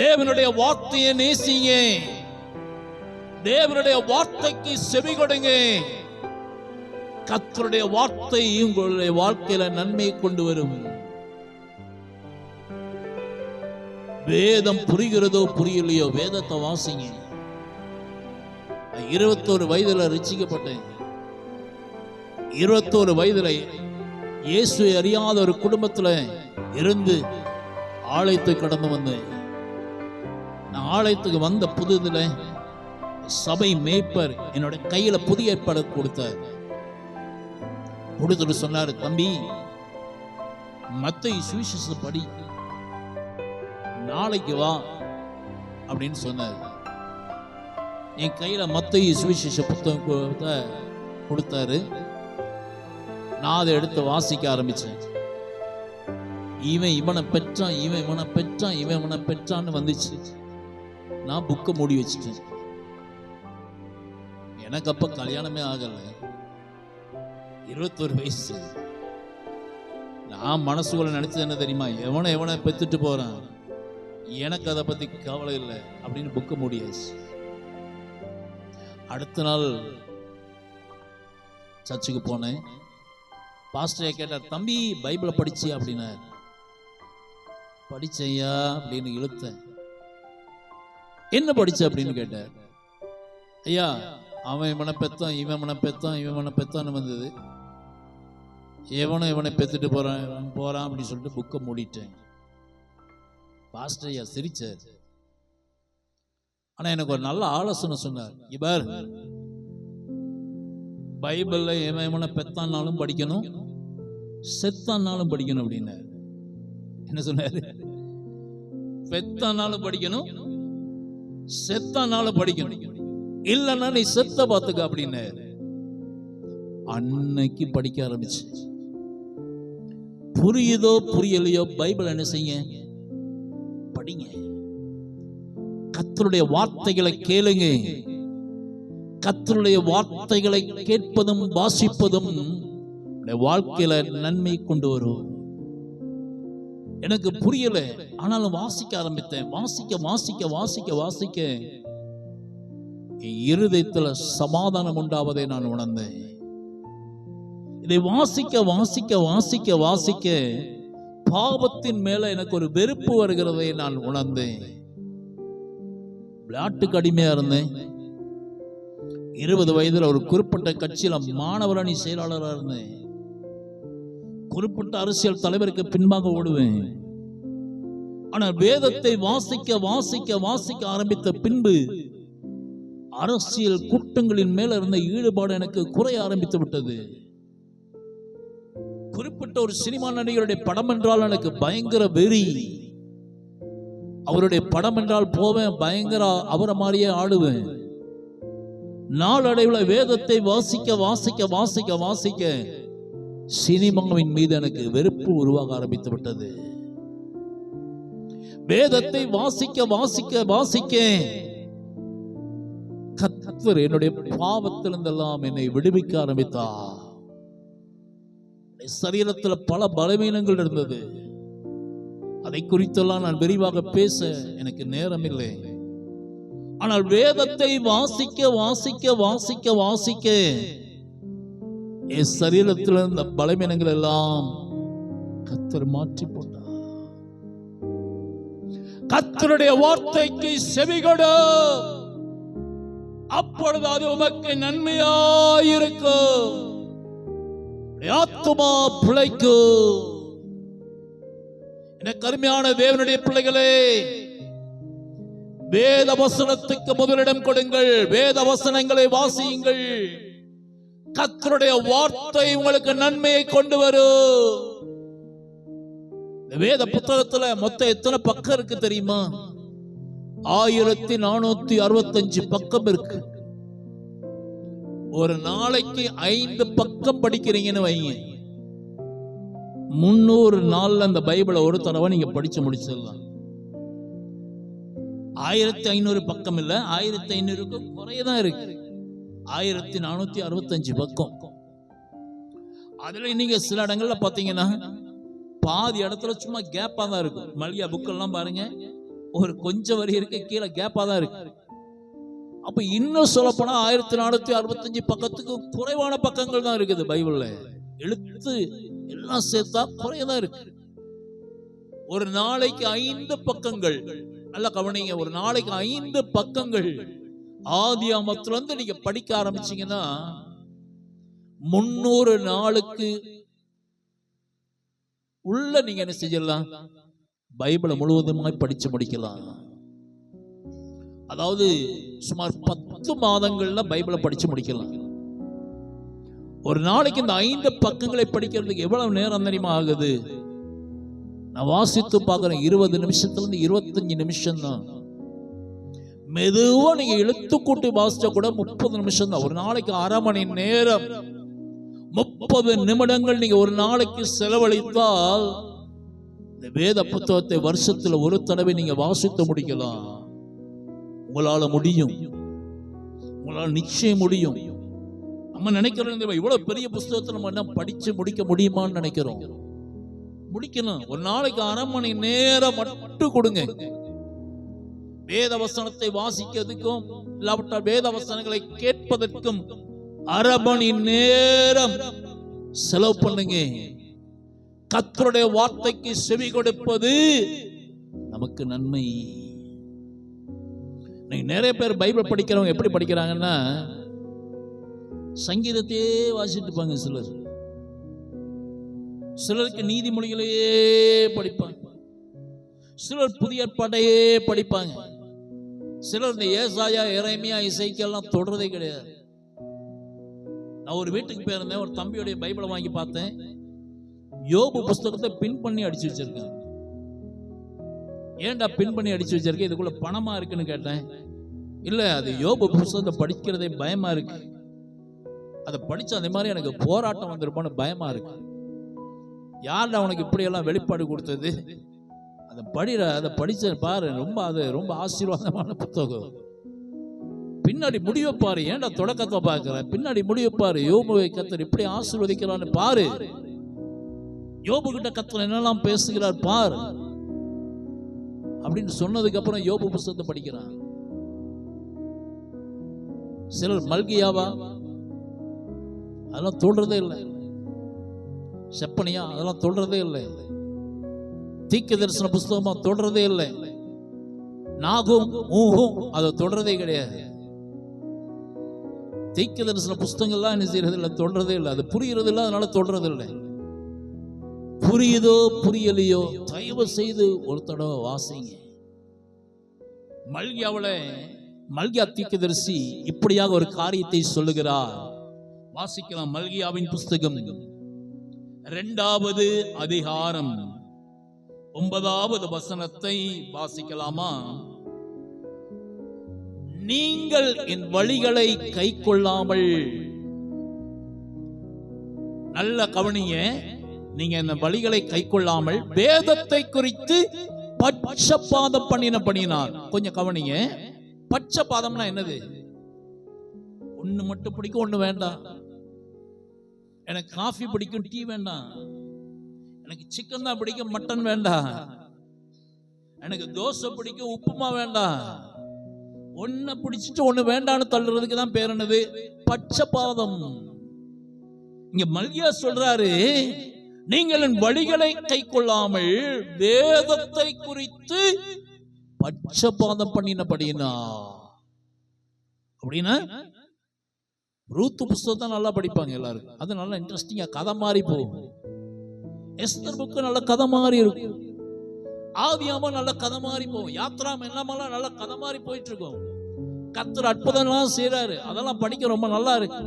தேவனுடைய வார்த்தையை நேசிங்க. தேவனுடைய வார்த்தைக்கு செவி கொடுங்க. கர்த்தருடைய வார்த்தை உங்களுடைய வாழ்க்கையில நன்மையை கொண்டு வரும். வேதம் புரிகிறதோ புரியலையோ, வேதத்தை வாசிங்க. 21 வயதுல ரட்சிக்கப்பட்டேன். 21 வயதுல இயேசுவை அறியாத ஒரு குடும்பத்துல இருந்து ஆலயத்துக்கு கடந்து வந்தேன். நான் ஆலயத்துக்கு வந்த புதுதுல சபை மேய்ப்பர் என்னோட கையில புதிய ஏற்பாடு கொடுத்தார். கொடுத்துட்டு சொன்னாரு, தம்பி, மத்தேயு சுவிசேஷம் படி, நாளைக்கு வா அப்படின்னு சொன்னார். என் கையில மத்தேயு சுவிசேஷ புத்தகம் கொடுத்தாரு. நான் அதை எடுத்து வாசிக்க ஆரம்பிச்சேன். இவனை பெற்றான், இவன் இவனை பெற்றான், இவன் இவனை பெற்றான்னு வந்துச்சு. நான் புக்கை மூடி வச்சுட்டேன். எனக்கு அப்ப கல்யாணமே ஆகல, 21 வயசு. நான் மனசுக்குள்ள நினைச்சது என்ன தெரியுமா? எவனை பெத்துட்டு போறான், எனக்கு அதை பத்தி கவலை இல்லை அப்படின்னு புக்க முடியாது. அடுத்த நாள் சர்ச்சுக்கு போனேன். பாஸ்டரை கேட்டார், தம்பி பைபிளை படிச்சியா அப்படின்னார். படிச்சையா அப்படின்னு இழுத்தேன். என்ன படிச்ச அப்படின்னு கேட்டார். ஐயா, அவன் இவனை பெத்தான், இவன் இவனை பெத்தான், இவன் இவனை பெத்தான்னு வந்தது. எவனும் இவனை பெற்றுட்டு போறான் அப்படின்னு சொல்லிட்டு புக்கை மூடிட்டேன். பாஸ்டர் ஐயா சிரிச்சார். ஆனா எனக்கு ஒரு நல்ல ஆலோசனை சொன்னார். இவர் பைபிள்ல எவனை பெத்தானாலும் படிக்கணும், செத்தானாலும் படிக்கணும் அப்படின்னு. என்ன சொன்னாரு? பெத்தானாலும் படிக்கணும், செத்தானாலும் படிக்கணும், இல்லைன்னா நீ செத்த பார்த்துக்க அப்படின்னு. அன்னைக்கு படிக்க ஆரம்பிச்சு. புரியுதோ புரியலையோ பைபிள் என்ன செய்ய படிங்க. கர்த்தருடைய வார்த்தைகளை கேளுங்க. கர்த்தருடைய வார்த்தைகளை கேட்பதும் வாசிப்பதும் வாழ்க்கையில நன்மை கொண்டு வரும். எனக்கு புரியல, ஆனாலும் வாசிக்க ஆரம்பித்தேன். வாசிக்க வாசிக்க வாசிக்க வாசிக்க இருதயத்துல சமாதானம் உண்டாவதை நான் உணர்ந்தேன். இதை வாசிக்க வாசிக்க வாசிக்க வாசிக்க பாவத்தின் மேல எனக்கு ஒரு வெறுப்பு வருகிறதை நான் உணர்ந்தேன். விளையாட்டுக்கு அடிமையா இருந்தேன். 20 வயதுல ஒரு குறிப்பிட்ட கட்சியில மாணவர் அணி செயலாளராக இருந்தேன். குறிப்பிட்ட அரசியல் தலைவருக்கு பின்பாக ஓடுவேன். ஆனால் வேதத்தை வாசிக்க வாசிக்க வாசிக்க ஆரம்பித்த பின்பு அரசியல் கூட்டங்களின் மேல இருந்த ஈடுபாடு எனக்கு குறைய ஆரம்பித்து விட்டது. குறிப்பிட்ட ஒரு சினிமா நடிகருடைய படம் என்றால் எனக்கு பயங்கர வெறி. அவருடைய படம் என்றால் போவேன், பயங்கர அவரை மாதிரியே ஆடுவேன். நாளடைவில் வேதத்தை வாசிக்க வாசிக்க வாசிக்க வாசிக்க சினிமாவின் மீது எனக்கு வெறுப்பு உருவாக ஆரம்பித்து விட்டது. வேதத்தை வாசிக்க வாசிக்க வாசிக்க கர்த்தர் என்னுடைய பாவத்திலிருந்தெல்லாம் என்னை விடுவிக்க ஆரம்பித்தார். சரீரத்தில் பல பலவீனங்கள் இருந்தது. அதை குறித்தெல்லாம் நான் விரிவாக பேச எனக்கு நேரம் இல்லை. ஆனால் வேதத்தை வாசிக்க வாசிக்க வாசிக்க வாசிக்க என் சரீரத்தில் இருந்த பலவீனங்கள் எல்லாம் கர்த்தர் மாற்றி போட்டார். கர்த்தருடைய வார்த்தைக்கு செவிகொடு, அப்பொழுது அது உமக்கு நன்மையாயிருக்கும், ஆத்துமா பிழைக்கும். எனக்கு அருமையான தேவனுடைய பிள்ளைகளே, வேத வசனத்துக்கு முதலிடம் கொடுங்கள். வேத வசனங்களை வாசியுங்கள். கர்த்தருடைய வார்த்தை உங்களுக்கு நன்மையை கொண்டு வரும். வேத புத்தகத்துல மொத்தம் எத்தனை பக்கம் இருக்கு தெரியுமா? 1465 பக்கம் இருக்கு. ஒரு நாளைக்கு 5 பக்கம் படிக்கிறீங்கன்னு வைங்க, 300 நாள்ல அந்த பைபிளை ஒரு தடவை நீங்க படிச்சு முடிச்சிடலாம். 1500 பக்கம் இல்ல, 1500க்கு குறையதான் இருக்கு. 1465 பக்கம். அதுல நீங்க சில இடங்கள்ல பாத்தீங்கன்னா பாதி இடத்துல சும்மா கேப்பா தான் இருக்கும். மல்லிகா புக்கெல்லாம் பாருங்க, ஒரு கொஞ்சம் வரி இருக்கு, கீழே கேப்பா தான் இருக்கு. அப்ப இன்னும் சொல்ல போனா 1465 பக்கத்துக்கு குறைவான பக்கங்கள் தான் இருக்குது பைபிள்ல. எழுத்து எல்லாம் சேர்த்தா குறையதான் இருக்கு. ஒரு நாளைக்கு 5 பக்கங்கள். நல்லா கவனிங்க, ஒரு நாளைக்கு 5 பக்கங்கள் ஆதியாகமத்துல இருந்து நீங்க படிக்க ஆரம்பிச்சீங்கன்னா 300 நாளுக்கு உள்ள நீங்க என்ன செஞ்சிடலாம்? பைபிளை முழுவதுமாய் படிச்சு முடிக்கலாம். அதாவது சுமார் 10 மாதங்கள்ல பைபிளை படிச்சு முடிக்கலாம். ஒரு நாளைக்கு இந்த 5 பக்கங்களை படிக்கிறதுக்கு எவ்வளவு நேரம் தெரியுமா ஆகுது? நான் வாசித்து பார்க்கிறேன், 20 நிமிஷத்துல இருந்து 25 நிமிஷம் தான். மெதுவா நீங்க எழுத்து கூட்டி வாசிச்சா கூட 30 நிமிஷம் தான். ஒரு நாளைக்கு 1/2 மணி நேரம், 30 நிமிடங்கள் நீங்க ஒரு நாளைக்கு செலவழித்தால் இந்த வேத புத்தகத்தை வருஷத்துல ஒரு தடவை நீங்க வாசித்து முடிக்கலாம். உங்களால முடியும், உங்களால நிச்சயம் முடியும். நம்ம நினைக்கிறோம் இவ்வளவு பெரிய புத்தகத்தை நம்ம என்ன படிச்சு முடிக்க முடியுமான்னு நினைக்கிறோம். முடிக்கணும். ஒரு நாளைக்கு 1/2 மணி நேரம் மட்டும் கொடுங்க. வேத வசனத்தை வாசிக்கிறதுக்கும் இல்லாவிட்டால் வேத வசனங்களை கேட்பதற்கும் 1/2 மணி நேரம் செலவு பண்ணுங்க. கர்த்தருடைய வார்த்தைக்கு செவி கொடுப்பது நமக்கு நன்மை. நிறைய பேர் பைபிள் படிக்கிறவங்க எப்படி படிக்கிறாங்கன்னா சங்கீதத்தையே வாசிட்டு இருப்பாங்க. சிலர் சிலருக்கு நீதிமொழிகளையே படிப்பாங்க, சிலர் புதிய ஏற்பாட்டையே படிப்பாங்க, சிலர் இந்த ஏசாயா, எரேமியா, இசைக்கெல்லாம் தொடர்றதே கிடையாது. நான் ஒரு வீட்டுக்கு போயிருந்தேன், ஒரு தம்பியோடைய பைபிளை வாங்கி பார்த்தேன். யோபு புஸ்தகத்தை பின் பண்ணி அடிச்சு வச்சிருக்கேன். ஏன்டா பின் பண்ணி அடிச்சு வச்சிருக்கேன், இதுக்குள்ள பணமா இருக்குன்னு கேட்டேன். இல்ல, அது யோபு புஸ்தகத்தை படிக்கிறதே பயமா இருக்கு, அதை படிச்சு அதே மாதிரி எனக்கு போராட்டம் வந்திருப்பான்னு பயமா இருக்கு. யார்டா உனக்கு இப்படி எல்லாம் வெளிப்பாடு கொடுத்தது? அதை படிச்ச பாரு, ரொம்ப ஆசீர்வாதமான புத்தகம். பின்னாடி முடிவை பாரு, ஏன்டா தொடக்கத்தை பார்க்கிற, பின்னாடி முடிவை பாரு. யோபுவை கர்த்தர் இப்படி ஆசீர்வதிக்கிறான்னு பாரு, யோபு கிட்ட கர்த்தர் என்னெல்லாம் பேசுகிறார் பாரு அப்படின்னு சொன்னதுக்கு அப்புறம் யோபு புஸ்தகத்தை படிக்கிறான். சிலர் மல்கியாவா, அதெல்லாம் தோன்றதே இல்லை. செப்பனியா, அதெல்லாம் தோன்றதே இல்லை. தீர்க்க தரிசன புஸ்தகமா தொடர்றதே இல்லை. நாகும் ஊகும் அதை தொடர்றதே கிடையாது. தீர்க்க தரிசன புஸ்தகங்கள்லாம் என்ன செய்யறது இல்லை, தொடர்றதே இல்லை. அது புரிகிறது இல்லை, அதனால தொடர்றது இல்லை. புரியுதோ புரியலையோ தயவு செய்து ஒரு தடவை வாசிங்க. மல்கியா தீர்க்கதரிசி இப்படியாக ஒரு காரியத்தை சொல்லுகிறார். வாசிக்கலாம். மல்கியாவின் புஸ்தகம் 2வது அதிகாரம் 9வது வசனத்தை வாசிக்கலாமா? நீங்கள் என் வழிகளை கை கொள்ளாமல், நல்ல கவனிங்க, நீங்க இந்த வழிகளை கை கொள்ளாமல் வேதத்தை குறித்து பட்சபாதம் பண்ணினார். கொஞ்சம் கவனிங்க. பட்சபாதம்னா என்னது? ஒண்ணு மட்டும் பிடிக்கும், ஒண்ணு வேண்டாம். எனக்கு காஃபி பிடிக்கும், டீ வேண்டாம். எனக்கு சிக்கன் தான் பிடிக்கும், மட்டன் வேண்டாம். எனக்கு தோசை பிடிக்கும், உப்புமா வேண்டாம். ஒன்னு பிடிச்சிட்டு ஒண்ணு வேண்டான்னு தள்ளுறதுக்கு தான் பேர் என்னது? பட்சபாதம். இங்க மல்கியா சொல்றாரு, நீங்கள் என் வழிகளை கை கொள்ளாமல் வேதத்தை குறித்து பட்சபாதம் பண்ணினபடினா. அப்படின்னா ரூத் புஸ்தகத்தை நல்லா படிப்பாங்க எல்லாரும், அது நல்லா இன்ட்ரெஸ்டிங்கா கதை மாதிரி போகும். எஸ்தர் புக்கு நல்ல கதை மாதிரி இருக்கும். ஆதியாமம் நல்ல கதை மாதிரி போகும். யாத்ராம் எல்லாமெல்லாம் நல்ல கதை மாதிரி போயிட்டு இருக்கும். கர்த்தர் அற்புதம்லாம் செய்யறாரு, அதெல்லாம் படிக்க ரொம்ப நல்லா இருக்கு.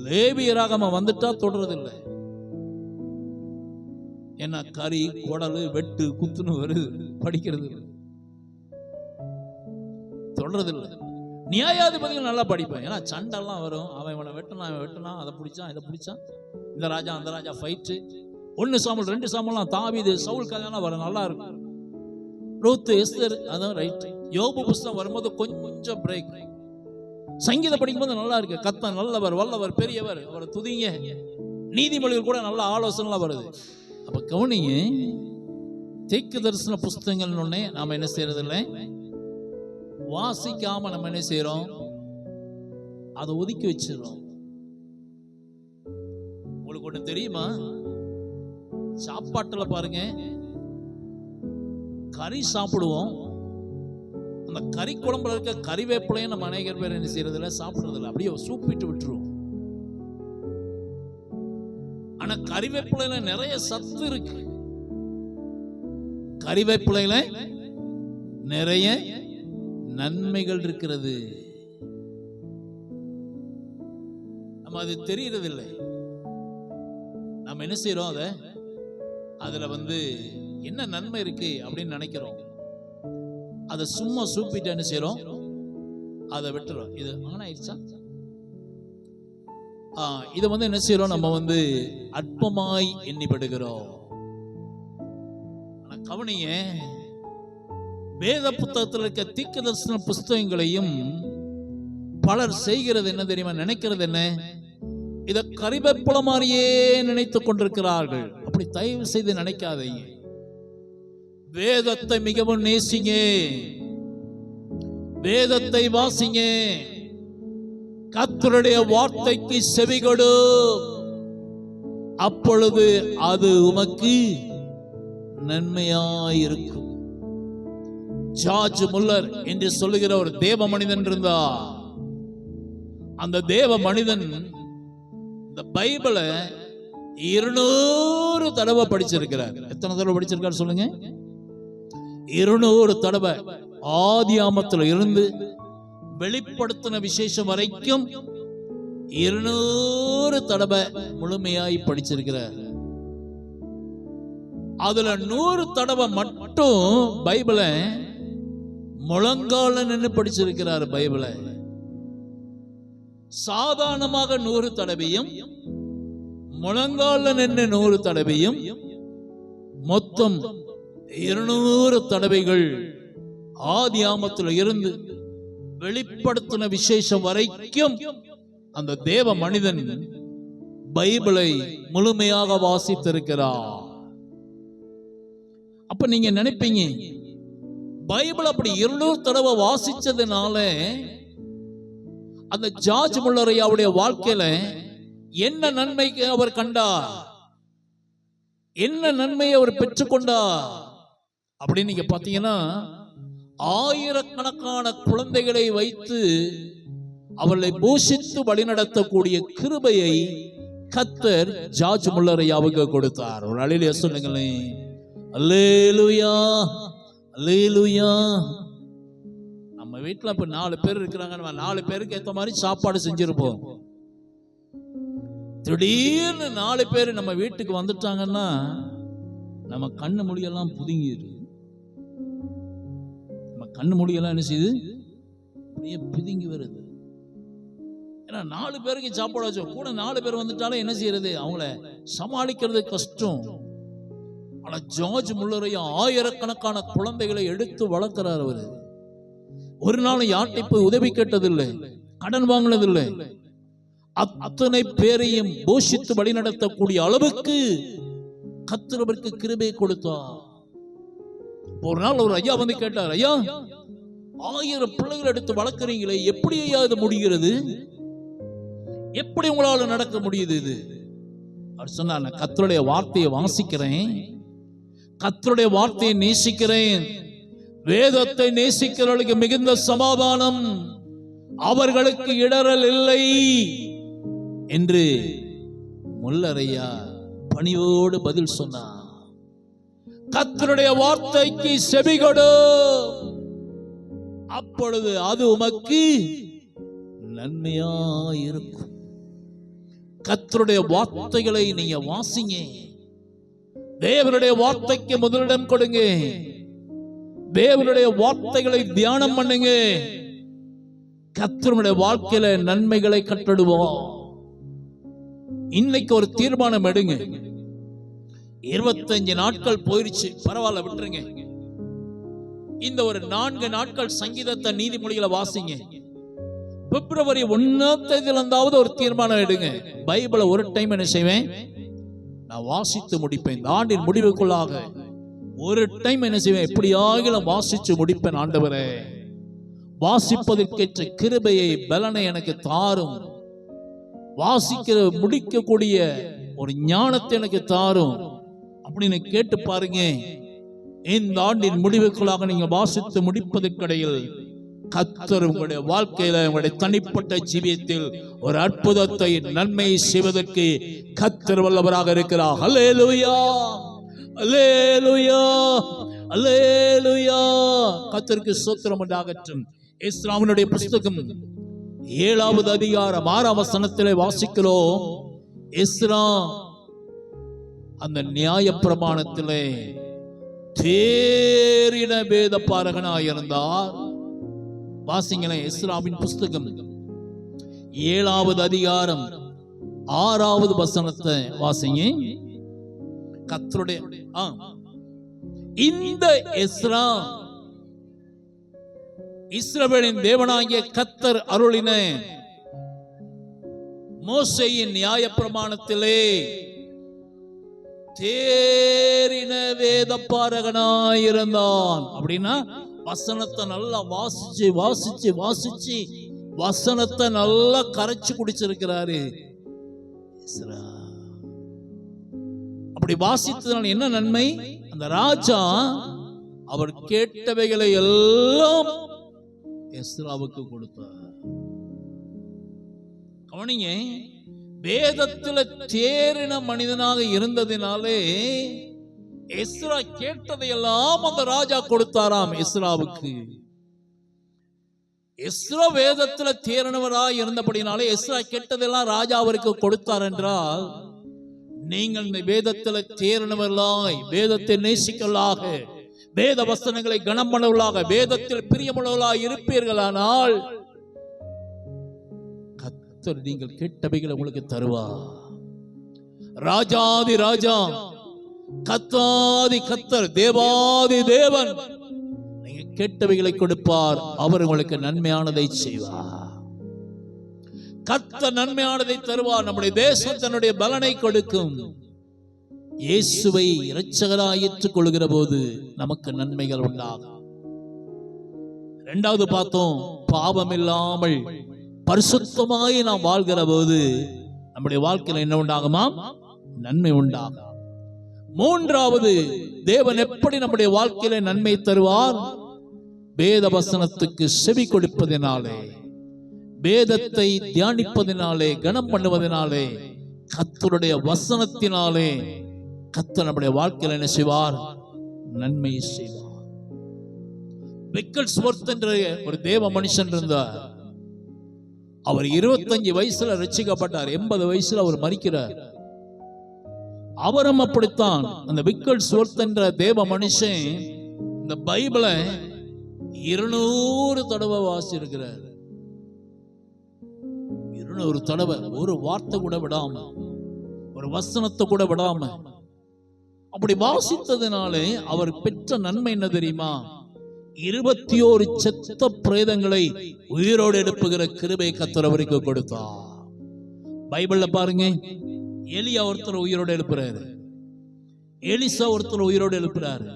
லேவியராகம வந்துட்டா தொடர்றது இல்லை. என்ன கறி குடலு வெட்டு குத்துன்னு வருது, படிக்கிறது தொடர்றது இல்லை. நியாயாதிபதிகள் நல்லா படிப்பேன், ஏன்னா சண்டெல்லாம் வரும். அவன் இவனை வெட்டினா அதை பிடிச்சான் இதை பிடிச்சான், இந்த ராஜா அந்த ராஜா ஃபைட்டு. 1 சாமுவேல் 2 சாமுவேல்லாம் தாவீது சவுல் கதையெல்லாம் வரும், நல்லா இருக்கும். ரூத் எஸ்தர் அதான் ரைட். யோபு புஸ்தகம் வரும்போது கொஞ்சம் பிரேக். சங்கீதம் படிக்கும்போது நல்லா இருக்கு. கர்த்தர் நல்லவர், வல்லவர், பெரியவர், அவரை துதிங்க. நீதிமொழிகள் கூட நல்ல ஆலோசனைலாம் வருது. அப்ப கவனிங்க, தீர்க்க தரிசன புஸ்தகங்கள் ஒண்ணே நாம என்ன செய்யறது இல்லை, வாசிக்காம நம்ம என்ன செய்யறோம், அதை ஒதுக்கி வச்சிடறோம். உங்களுக்கு ஒண்ணு தெரியுமா? சாப்பாட்டுல பாருங்க, கறி சாப்பிடுவோம், அந்த கறி குழம்புல இருக்க கறிவேப்பிலையும் நம்ம அநேகர் பேர் என்ன செய்யறது இல்லை, சாப்பிடுறது இல்லை, அப்படியே சூப்பிட்டு விட்டுருவோம். ஆனா கறிவேப்பிலையில நிறைய சத்து இருக்கு. கறிவேப்பிலையில நிறைய நன்மைகள் இருக்கிறது. நம்ம அது தெரியறது இல்லை. நம்ம என்ன செய்யறோம், அதுல என்ன நன்மை இருக்கு அப்படின்னு நினைக்கிறோம். அதை சும்மா சூப்பிட்டு என்ன செய்யறோம், அதை விட்டுறோம். இது ஆனா ஆயிடுச்சா? இதை என்ன செய்யறோம், நம்ம அற்பமாய் எண்ணிப்படுகிறோம். கவனிங்க, வேத புத்தகத்தில் இருக்க தீர்க்க தரிசன புஸ்தகங்களையும் பலர் செய்கிறது என்ன தெரியுமா, நினைக்கிறது என்ன, இதை கறிவேப்பிலை மாதிரியே நினைத்துக் கொண்டிருக்கிறார்கள். அப்படி தயவு செய்து நினைக்காதீங்க. வேதத்தை மிகவும் நேசிங்க, வேதத்தை வாசிங்க, கர்த்தருடைய வார்த்தைக்கு செவிகொடு, அப்பொழுது அது உமக்கு நன்மையாயிருக்கும். ஜார்ஜ் முல்லர் என்று சொல்லுகிற ஒரு தேவ மனிதன் இருந்தா. அந்த தேவ மனிதன் இந்த பைபிளை 200 தடவை படிச்சிருக்கிறார். எத்தனை தடவை படிச்சிருக்காரு சொல்லுங்க? 200 தடவை. ஆதியாமத்துல இருந்து வெளிப்படுத்தின விசேஷம் வரைக்கும் 200 தடவை முழுமையாய் படிச்சிருக்கிறார். அதுல 100 தடவை மட்டும் பைபிளை முழங்கால நின்று படிச்சிருக்கிறார். பைபிளை சாதாரணமாக 100 தடவையும், முழங்கால நின்று 100 தடவையும், மொத்தம் 200 தடவைகள் ஆதியாமத்தில் இருந்து வெளிப்படுத்தின விசேஷம் வரைக்கும் அந்த தேவ மனிதன் பைபிளை முழுமையாக வாசித்திருக்கிறார். அப்ப நீங்க நினைப்பீங்க, பைபிள் அப்படி 200 தடவை வாசிச்சதுனால அந்த ஜார்ஜ் முல்லரையாவுடைய வாழ்க்கையில என்ன நன்மைக்கு அவர் கண்டார், என்ன நன்மையை அவர் பெற்றுக்கொண்டார் அப்படின்னு நீங்க பாத்தீங்கன்னா, ஆயிரக்கணக்கான குழந்தைகளை வைத்து அவர்களை போஷித்து வழிநடத்தக்கூடிய கிருபையை கர்த்தர் ஜார்ஜ் முல்லரையாவுக்கு கொடுத்தார். ஒரு அலையிலே சொல்லுங்களேன், அல்லேலூயா, அல்லேலூயா. நம்ம வீட்டுல இப்ப 4 பேர் இருக்கிறாங்க, 4 பேருக்கு ஏத்த மாதிரி சாப்பாடு செஞ்சிருப்போம். திடீர்னு 4 பேர் நம்ம வீட்டுக்கு வந்துட்டாங்கன்னா நம்ம கண்ணு முடியெல்லாம் புதுங்கிடு. நம்ம கண்ணு முடியெல்லாம் என்ன செய்யுது? அப்படியே பிதுங்கி வருது. ஏன்னா 4 பேருக்கு சாப்பாடு வச்சோம், கூட 4 பேர் வந்துட்டாலும் என்ன செய்யறது? அவங்கள சமாளிக்கிறது கஷ்டம். ஆனா ஜார்ஜ் முல்லரையா ஆயிரக்கணக்கான குழந்தைகளை எடுத்து வளர்க்கிறார். அவரு ஒரு நாள் யார்கிட்ட போய் உதவி கேட்டதில்லை, கடன் வாங்கினதில்லை. அத்தனை பேரையும் போஷித்து வழிநடத்தக்கூடிய அளவுக்கு கர்த்தர் அவருக்கு கிருபை கொடுத்தார். ஒரு நாள் ஒரு ஐயா வந்து கேட்டார், ஐயா 1000 பிள்ளைகள் எடுத்து வளர்க்குறீங்களே, எப்படி ஐயா இது முடிகிறது? எப்படி உங்களால நடக்க முடியுது இது? அவர் சொன்னார், நான் கர்த்தருடைய வார்த்தையை வாசிக்கிறேன், கர்த்தருடைய வார்த்தையை நேசிக்கிறேன், வேதத்தை நேசிக்கிறவர்களுக்கு மிகுந்த சமாதானம், அவர்களுக்கு இடரல் இல்லை என்று முல்லரையா பணிவோடு பதில் சொன்னார். கர்த்தருடைய வார்த்தைக்கு செவிகொடு, அப்பொழுது அது உமக்கு நன்மையாயிருக்கும். கர்த்தருடைய வார்த்தைகளை நீங்க வாசிங்க, தேவனுடைய வார்த்தைக்கு முதலிடம் கொடுங்க, தேவனுடைய வார்த்தைகளை தியானம் பண்ணுங்க. கர்த்தருடைய வாழ்க்கையில நன்மைகளை கட்டடுவோம். இன்னைக்கு ஒரு தீர்மானம் எடுங்க. 25 நாட்கள் போயிருச்சு, பரவாயில்ல விட்டுருங்க. இந்த ஒரு 4 நாட்கள் சங்கீதத்தை நீதிமொழிகளை வாசிங்க. பிப்ரவரி 1ஆம் தேதியிலிருந்தாவது ஒரு தீர்மானம் எடுங்க. பைபிளை ஒரு டைம் என்ன செய்வேன்? நான் வாசித்து முடிப்பேன். இந்த ஆண்டின் முடிவுக்குள்ளாக ஒரு டைம் என்ன செய்வேன்? எப்படியாகிலும் வாசிச்சு முடிப்பேன். ஆண்டவரே, வாசிப்பதற்கேற்ற கிருபையை, பலனை எனக்கு தாரும். வாசிக்கிற முடிக்கக்கூடிய ஒரு ஞானத்தை எனக்கு தாரும் அப்படின்னு கேட்டு பாருங்க. இந்த ஆண்டின் முடிவுக்குள்ளாக நீங்க வாசித்து முடிப்பதற்கிடையில் கர்த்தர் உங்களுடைய வாழ்க்கையில, உங்களுடைய தனிப்பட்ட ஜீவியத்தில் ஒரு அற்புதத்தை, நன்மையை செய்வதற்கு கர்த்தர் வல்லவராக இருக்கிறார். அல்லேலூயா, அல்லேலூயா, அல்லேலூயா. கர்த்தருக்கு ஸ்தோத்திரம் உண்டாகட்டும். எஸ்ராவினுடைய புஸ்தகம் 7வது அதிகாரம் 6ஆம் வசனத்திலே வாசிக்கிறோம். எஸ்ரா அந்த நியாயப்பிரமாணத்திலே தேறின வேத பாரகனாயிருந்தார். வாசிங்களேன், எஸ்ராவின் புஸ்தகம் 7வது அதிகாரம் 6வது வசனத்தை வாசிங்க. கர்த்தருடைய இந்த எஸ்ரா இஸ்ரவேலின் தேவனாகிய கர்த்தர் அருளின மோசேயின் நியாயப்பிரமாணத்திலே தேறின வேத பாரகனாயிருந்தான். அப்படின்னா வசனத்தை நல்லா வாசிச்சு வாசிச்சு வாசிச்சு வசனத்தை நல்லா கரைச்சு குடிச்சிருக்கிறாரு. அப்படி வாசித்ததால் என்ன நன்மை? அந்த ராஜா அவர் கேட்டவைகளை எல்லாம் எஸ்ராவுக்கு கொடுத்தார். கவனிங்க, வேதத்துல தேறின மனிதனாக இருந்ததினாலே எஸ்ரா கேட்டதையெல்லாம் அந்த ராஜா கொடுத்தாராம் எஸ்ராவுக்கு. எஸ்ரா வேதத்துல தேறினவராய் இருந்தபடினாலே எஸ்ரா கேட்டதெல்லாம் ராஜா அவருக்கு கொடுத்தார் என்றால், நீங்கள் இந்த வேதத்துல தேறினவர்களாய், வேதத்தை நேசிக்கலாக, வேத வசனங்களை கனமளவர்களாக, வேதத்தில் பிரியமுள்ளவர்களாய் இருப்பீர்களானால் கர்த்தர் நீங்கள் கேட்டவைகளை உங்களுக்கு தருவார். ராஜாதி ராஜா, கர்த்தாதி கர்த்தர், தேவாதி தேவன் நீங்க கேட்டவைகளை கொடுப்பார். அவர் உங்களுக்கு நன்மையானதை செய்வார். கர்த்தர் நன்மையானதை தருவார். நம்முடைய தேசம் தன்னுடைய பலனை கொடுக்கும். இயேசுவை இரட்சகராய் ஏற்றுக்கொள்கிற போது நமக்கு நன்மைகள் உண்டாகும். இரண்டாவது பார்த்தோம், பாவம் இல்லாமல் பரிசுத்தமாய் நாம் வாழ்கிற போது நம்முடைய வாழ்க்கையில் என்ன உண்டாகுமா? நன்மை உண்டாகும். மூன்றாவது, தேவன் எப்படி நம்முடைய வாழ்க்கையில நன்மை தருவார்? வேத வசனத்துக்கு செவி கொடுப்பதினாலே, வேதத்தை தியானிப்பதினாலே, கனம் பண்ணுவதனாலே, கர்த்தருடைய வசனத்தினாலே கர்த்தர் நம்முடைய வாழ்க்கையில் என்ன செய்வார்? நன்மை செய்வார். விக்கல்ஸ்வர்த் என்ற ஒரு தேவ மனுஷன் இருந்தார். அவர் 25 வயசுல ரட்சிக்கப்பட்டார். 80 வயசுல அவர் மரிக்கிறார். அவரும் அப்படித்தான். அந்த விக்கல்ஸ்வர்த் என்ற தேவ மனுஷன் இந்த பைபிளை 200 தடவை வாசிச்சிருக்கிறார். 200 தடவை, ஒரு வார்த்தை கூட விடாம, ஒரு வசனத்தை கூட விடாம அப்படி வாசித்ததினாலே அவர் பெற்ற நன்மை என்ன தெரியுமா? 21 செத்த பிரேதங்களை உயிரோடு எழுப்புகிற கிருபை கர்த்தர் அவருக்கு கொடுத்தார். பைபிள்ல பாருங்க, எலியா ஒருத்தர் உயிரோடு எழுப்புறாரு, எலிசா ஒருத்தர் உயிரோடு எழுப்புறாரு,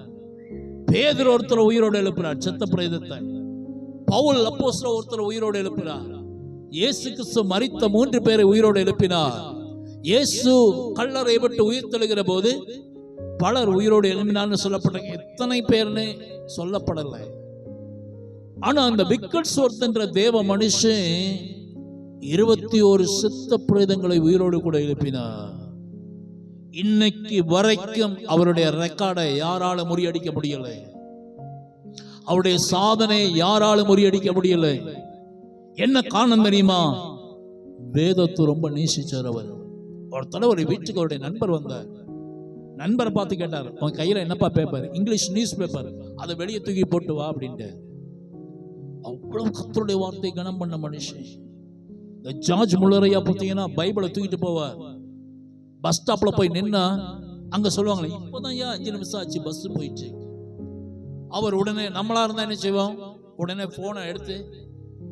பேதுரு ஒருத்தர் உயிரோடு எழுப்புறார் செத்த பிரேதத்தை, பவுல் அப்போஸ்தலர் ஒருத்தர் உயிரோடு எழுப்புறார், இயேசு கிறிஸ்து மரித்த 3 பேரை உயிரோடு எழுப்பினார். இயேசு கல்லறை விட்டு உயிர் தெழுகிற போது பலர் உயிரோடு எழுப்பினார்னு சொல்லப்பட்டாங்க. எத்தனை பேர்னு சொல்லப்படலை. ஆனா அந்த விக்கல்ஸ்வர்த் என்ற தேவ மனுஷன் 21 செத்த பிரேதங்களை உயிரோடு கூட எழுப்பினார். இன்னைக்கு வரைக்கும் அவருடைய ரெக்கார்டை யாரால முறியடிக்க முடியல. அவருடைய சாதனை யாரால முறியடிக்க முடியல. என்ன காரணம் தெரியுமா? வேதத்தை ரொம்ப நேசிச்சார் அவர். ஒரு தடவை ஒரு வீட்டுக்கு அவருடைய நண்பர் வந்தார். நண்பரை பார்த்து கேட்டார், உன் கையில என்னப்பா பேப்பர்? இங்கிலீஷ் நியூஸ் பேப்பர், அதை வெளியே தூக்கி போட்டு வா அப்படின்ட்டு. அவ்வளவு கர்த்தருடைய வார்த்தை கனம் பண்ண மனுஷன். இந்த ஜார்ஜ் முல்லரையா பார்த்தீங்கன்னா பைபிளை தூக்கிட்டு போவார். பஸ் ஸ்டாப்ல போய் நின்னா அங்க சொல்லுவாங்களே, இப்பதான் 5 நிமிஷம் ஆச்சு பஸ் போயிட்டு. அவர் உடனே, நம்மளா இருந்தா என்ன செய்வோம்? உடனே போனை எடுத்து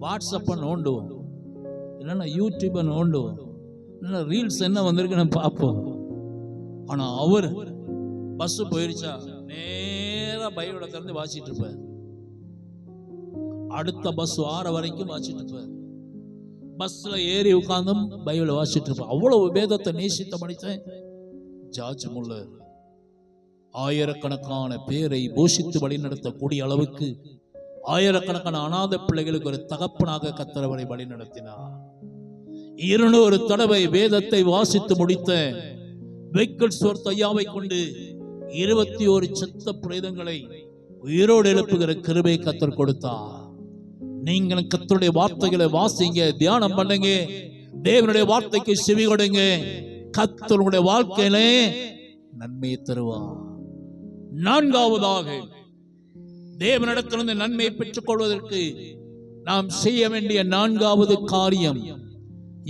வாட்ஸ்அப்பை நோண்டுவோம், இல்லைன்னா யூடியூப்பை நோண்டுவோம், இல்லைன்னா ரீல்ஸ் என்ன வந்திருக்குன்னு பார்ப்போம். ஆனா அவர் பஸ் போயிருச்சா நேரா பைபிளை திறந்து வாசிட்டு இருப்பார். அடுத்த பஸ் வார வரைக்கும் வாசிட்டு இருப்பார். பஸ்ல ஏறி உட்கார்ந்தும் பைபிளை வாசிட்டு இருப்பார். அவ்வளவு வேதத்தை நேசித்த மனுஷன் ஜார்ஜ் முல்லர். ஆயிரக்கணக்கான பேரை போஷித்து வழிநடத்தக்கூடிய அளவுக்கு ஆயிரக்கணக்கான அநாத பிள்ளைகளுக்கு ஒரு தகப்பனாக கர்த்தர் வழிநடத்தினார். 200 தடவை வேதத்தை வாசித்து முடித்த விக்கல்ஸ்வர்த் ஐயாவை கொண்டு 21 செத்த பிரேதங்களை உயிரோடு எழுப்புகிற கிருபை கர்த்தர் கொடுத்தார். நீங்கள் கர்த்தருடைய வார்த்தைகளை வாசிங்க, தியானம் பண்ணுங்க, தேவனுடைய வார்த்தைக்கு செவி கொடுங்க. கர்த்தருடைய வாழ்க்கையிலே நன்மையை தருவார். நான்காவதாக, தேவனிடத்திலிருந்து நன்மையை பெற்றுக் கொள்வதற்கு நாம் செய்ய வேண்டிய 4வது காரியம்,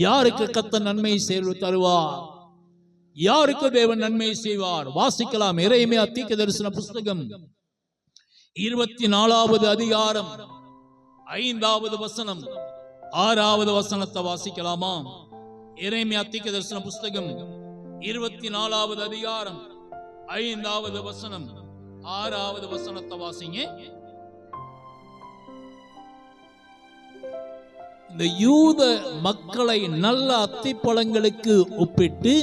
யாருக்கு கர்த்தர் நன்மை தருவார்? யாருக்கு தேவன் நன்மை செய்வார்? வாசிக்கலாம். எரேமியா தீர்க்கதரிசன புஸ்தகம் 24வது அதிகாரம் 5வது வசனம் 6வது வசனத்தை வாசிக்கலாமா? எரேமியா தீர்க்கதரிசன புஸ்தகம் 24வது அதிகாரம் 5வது வசனம் 6வது வசனத்தை வாசிங்க. இந்த யூத மக்களை நல்ல அத்திப்பழங்களுக்கு ஒப்பிட்டு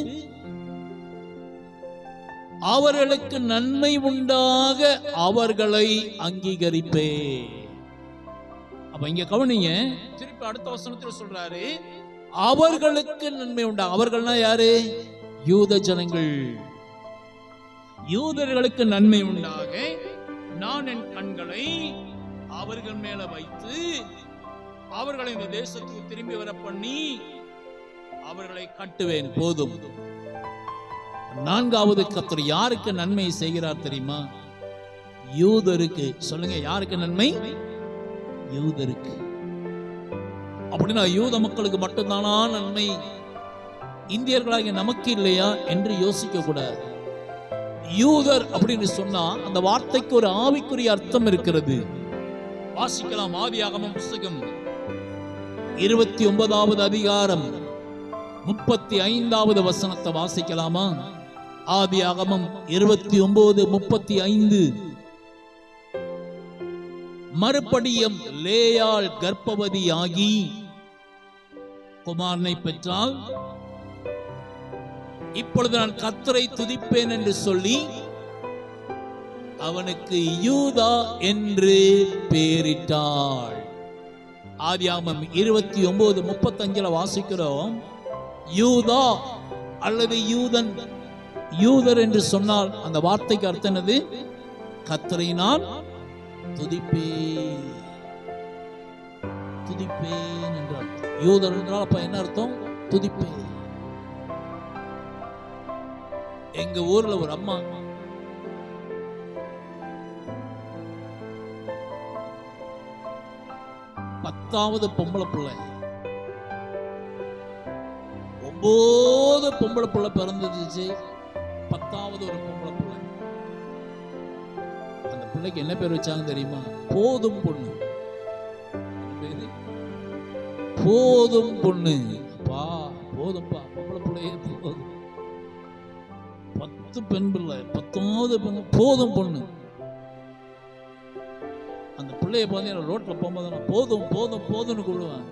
அவர்களுக்கு நன்மை உண்டாக அவர்களை அங்கீகரிப்பே. அப்ப இங்க கவனிங்க, திருப்பி அடுத்த வசனத்தில் சொல்றாரு, அவர்களுக்கு நன்மை உண்டா. அவர்கள்னா யாரு? யூத ஜனங்கள். யூதர்களுக்கு நன்மை உண்டாக நான் என் கண்களை அவர்கள் மேல வைத்து அவர்களை இந்த தேசத்துக்கு திரும்பி வர பண்ணி அவர்களை கட்டுவேன். போதும். நான்காவது கர்த்தர் யாருக்கு நன்மை செய்கிறார் தெரியுமா? யூதருக்கு. சொல்லுங்க, யாருக்கு நன்மை? யூதருக்கு. அப்படின்னா யூத மக்களுக்கு மட்டும்தானா நன்மை? இந்தியர்களாகிய நமக்கு இல்லையா என்று யோசிக்க கூடாது. யூதர் அப்படின்னு சொன்னா அந்த வார்த்தைக்கு ஒரு ஆவிக்குரிய அர்த்தம் இருக்கிறது. வாசிக்கலாம். ஆதியாகமம் புத்தகம் 29வது அதிகாரம் 35வது வசனத்தை வாசிக்கலாமா? ஆதியாகமம் 29:35. மறுபடியும் லேயாள் கர்ப்பவதியாகி குமாரனை பெற்றால், இப்பொழுது நான் கர்த்தரை துதிப்பேன் என்று சொல்லி அவனுக்கு யூதா என்று பெயரிட்டாள். ஆதியாகமம் 29:35 வாசிக்கிறோம். யூதா அல்லது யூதன். யூதர் என்று சொன்னால் அந்த வார்த்தைக்கு அர்த்தம் என்னது? கர்த்தரை நான் துதிப்பேன். துதிப்பேன் என்று அர்த்தம். யூதர் என்றால் அப்ப என்ன அர்த்தம்? துதிப்பேன். எங்க ஊர்ல ஒரு அம்மா பத்தாவது பொம்பளை பிள்ளை, 9 பொம்பளை பிள்ளை பிறந்துச்சு. 10வது ஒரு பொம்பளை பிள்ளை. அந்த பிள்ளைக்கு என்ன பேர் வச்சாங்க தெரியுமா? போதும் பொண்ணு. பேரு போதும் பொண்ணு. பா போதும்பா, பொம்பளை பிள்ளையே போதும். 10 பெண் பிள்ளை, 10வது பொண்ணு, போதும் பொண்ணு. அந்த பிள்ளைய பார்த்தீங்கன்னா ரோட்ல போகும்போது நான் போதும் போதும் போதும்னு கூடுவேன்.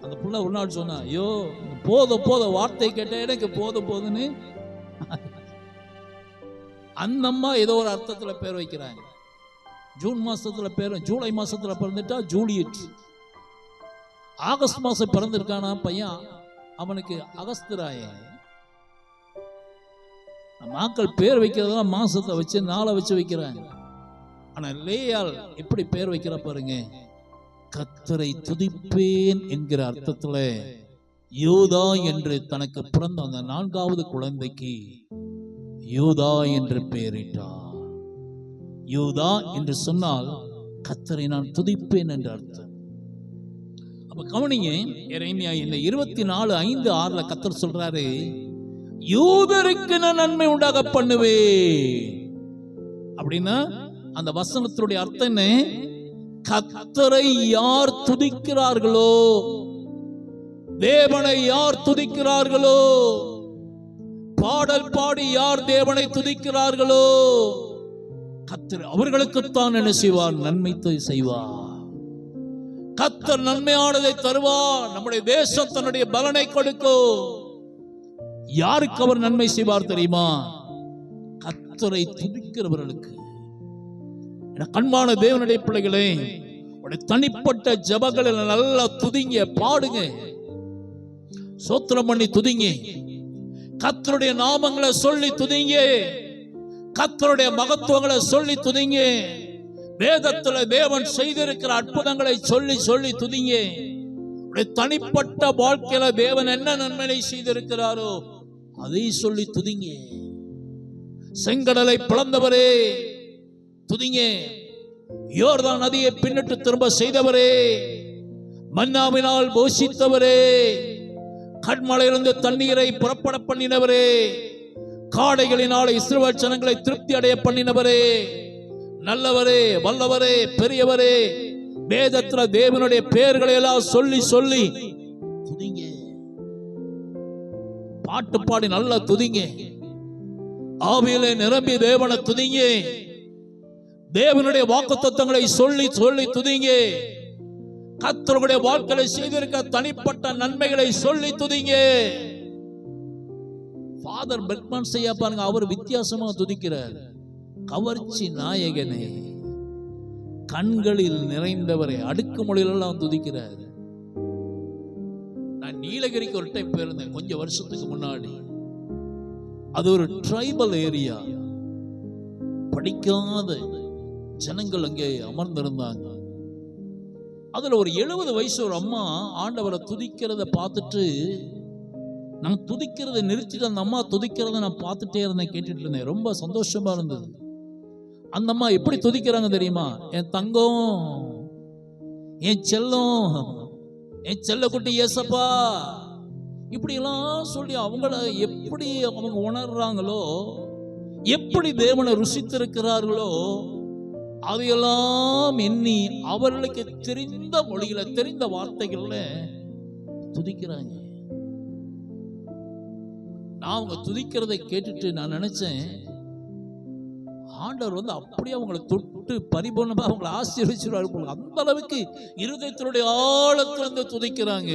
அந்த பிள்ளை ஒரு நாள் சொன்னா, ஐயோ போதும் போதும் வார்த்தை கேட்ட எனக்கு போதும் போதுன்னு. அந்த அம்மா ஏதோ ஒரு அர்த்தத்துல பேர் வைக்கிறாங்க. ஜூன் மாசத்துல பேர், ஜூலை மாசத்துல பிறந்துட்டா ஜூலியட். ஆகஸ்ட் மாசம் பிறந்திருக்கானா பையன், அவனுக்கு அகஸ்திராயன். மக்கள் பேர் வைக்கிறதெல்லாம் மாசத்தை வச்சு நாளை வச்சு வைக்கிறாங்க. ஆனா லேயாள் எப்படி பேர் வைக்கிற பாருங்க, கர்த்தரை துதிப்பேன் என்கிற அர்த்தத்துல யூதா என்று தனக்கு பிறந்த அந்த 4வது குழந்தைக்கு யூதா என்று பெயரிட்டார். யூதா என்று சொன்னால் கர்த்தரை நான் துதிப்பேன் என்று அர்த்தம். அப்ப கவனிங்க, எரேமியா இந்த 24:5-6 கர்த்தர் சொல்றாரு, யூதருக்கு நான் நன்மை உண்டாக பண்ணுவேன். அப்படின்னா அந்த வசனத்தினுடைய அர்த்தம் என்ன? கர்த்தரை யார் துதிக்கிறார்களோ, தேவனை யார் துதிக்கிறார்களோ, பாடல் பாடி யார் தேவனை துதிக்கிறார்களோ, கர்த்தர் அவர்களுக்குத்தான் என்ன செய்வார்? நன்மை செய்வார். கர்த்தர் நன்மையானதை தருவார். நம்முடைய தேசம் தன்னுடைய பலனை கொடுக்கும். யாருக்கு அவர் நன்மை செய்வார் தெரியுமா? கர்த்தரை துதிக்கிறவர்களுக்கு. கண்மான தேவனுடைய பிள்ளைகளே, தனிப்பட்ட ஜபங்களில் நல்லா துதிங்க, பாடுங்க, சோத்திரம் பண்ணி துதிங்க, கர்த்தருடைய நாமங்களை சொல்லி துதிங்க, கர்த்தருடைய மகத்துவங்களை சொல்லி துதிங்க, வேதத்துல தேவன் செய்திருக்கிற அற்புதங்களை சொல்லி சொல்லி துதிங்க. தனிப்பட்ட வாழ்க்கையில தேவன் என்ன நன்மை செய்திருக்கிறாரோ அதை சொல்லி துதிங்க. செங்கடலை பிளந்தவரே துதிங்க. யோர்தான் நதியை பின்னிட்டு திரும்ப செய்தவரே, மன்னாவினால் போஷித்தவரே, கண்மலையிலிருந்து தண்ணீரை புறப்பட பண்ணினவரே, காடைகளினால் இஸ்ரவேல் ஜனங்களை திருப்தி அடைய பண்ணினவரே, நல்லவரே, வல்லவரே, பெரியவரே, வேதத்துல தேவனுடைய பெயர்களை எல்லாம் சொல்லி சொல்லி துதிங்க. பாட்டு பாடி நல்லா துதிங்க. ஆவியிலே நிரம்பி தேவனை துதிங்க. தேவனுடைய வாக்குத்தத்தங்களை சொல்லி சொல்லி துதிங்க. கர்த்தருடைய வாழ்க்கையை செய்திருக்க தனிப்பட்ட நன்மைகளை சொல்லி துதிங்க. ஃபாதர் பெர்க்மன் செய்ய பாருங்க, அவர் வித்தியாசமா துதிக்கிறார். கவர்ச்சி நாயகனே, கண்களில் நிறைந்தவரை, அடுக்கு மொழியிலெல்லாம் துதிக்கிறார். நான் நீலகிரிக்கு ஒரு டைம் போயிருந்தேன் கொஞ்சம் வருஷத்துக்கு முன்னாடி. அது ஒரு ட்ரைபல் ஏரியா. படிக்காத ஜனங்கள் அங்கே அமர்ந்திருந்தாங்க. அதுல ஒரு 70 வயசு ஒரு அம்மா ஆண்டவரை துதிக்கிறத பார்த்துட்டு, நான் துதிக்கிறத நிறுத்திட்டு அந்த அம்மா துதிக்கிறத நான் பார்த்துட்டே இருந்தேன், கேட்டுட்டு இருந்தேன். ரொம்ப சந்தோஷமா இருந்தது. அந்த அம்மா எப்படி துதிக்கிறாங்க தெரியுமா? என் தங்கம், என் செல்லம், என் செல்ல குட்டி ஏசப்பா, இப்படி எல்லாம் சொல்லி அவங்கள எப்படி அவங்க உணர்றாங்களோ, எப்படி தேவனை ருசித்திருக்கிறார்களோ அதையெல்லாம் எண்ணி அவர்களுக்கு தெரிந்த மொழியில, தெரிந்த வார்த்தைகள்ல துதிக்கிறாங்க. நான் அவங்க துதிக்கிறதை கேட்டுட்டு நான் நினைச்சேன், ஆண்டவர் அப்படியே அவங்களை தொட்டு பரிபூர்ணமா அவங்களை ஆசீர்வதிச்சிருவார். அந்த அளவுக்கு இருதயத்தினுடைய ஆழத்திலிருந்து துதிக்கிறாங்க.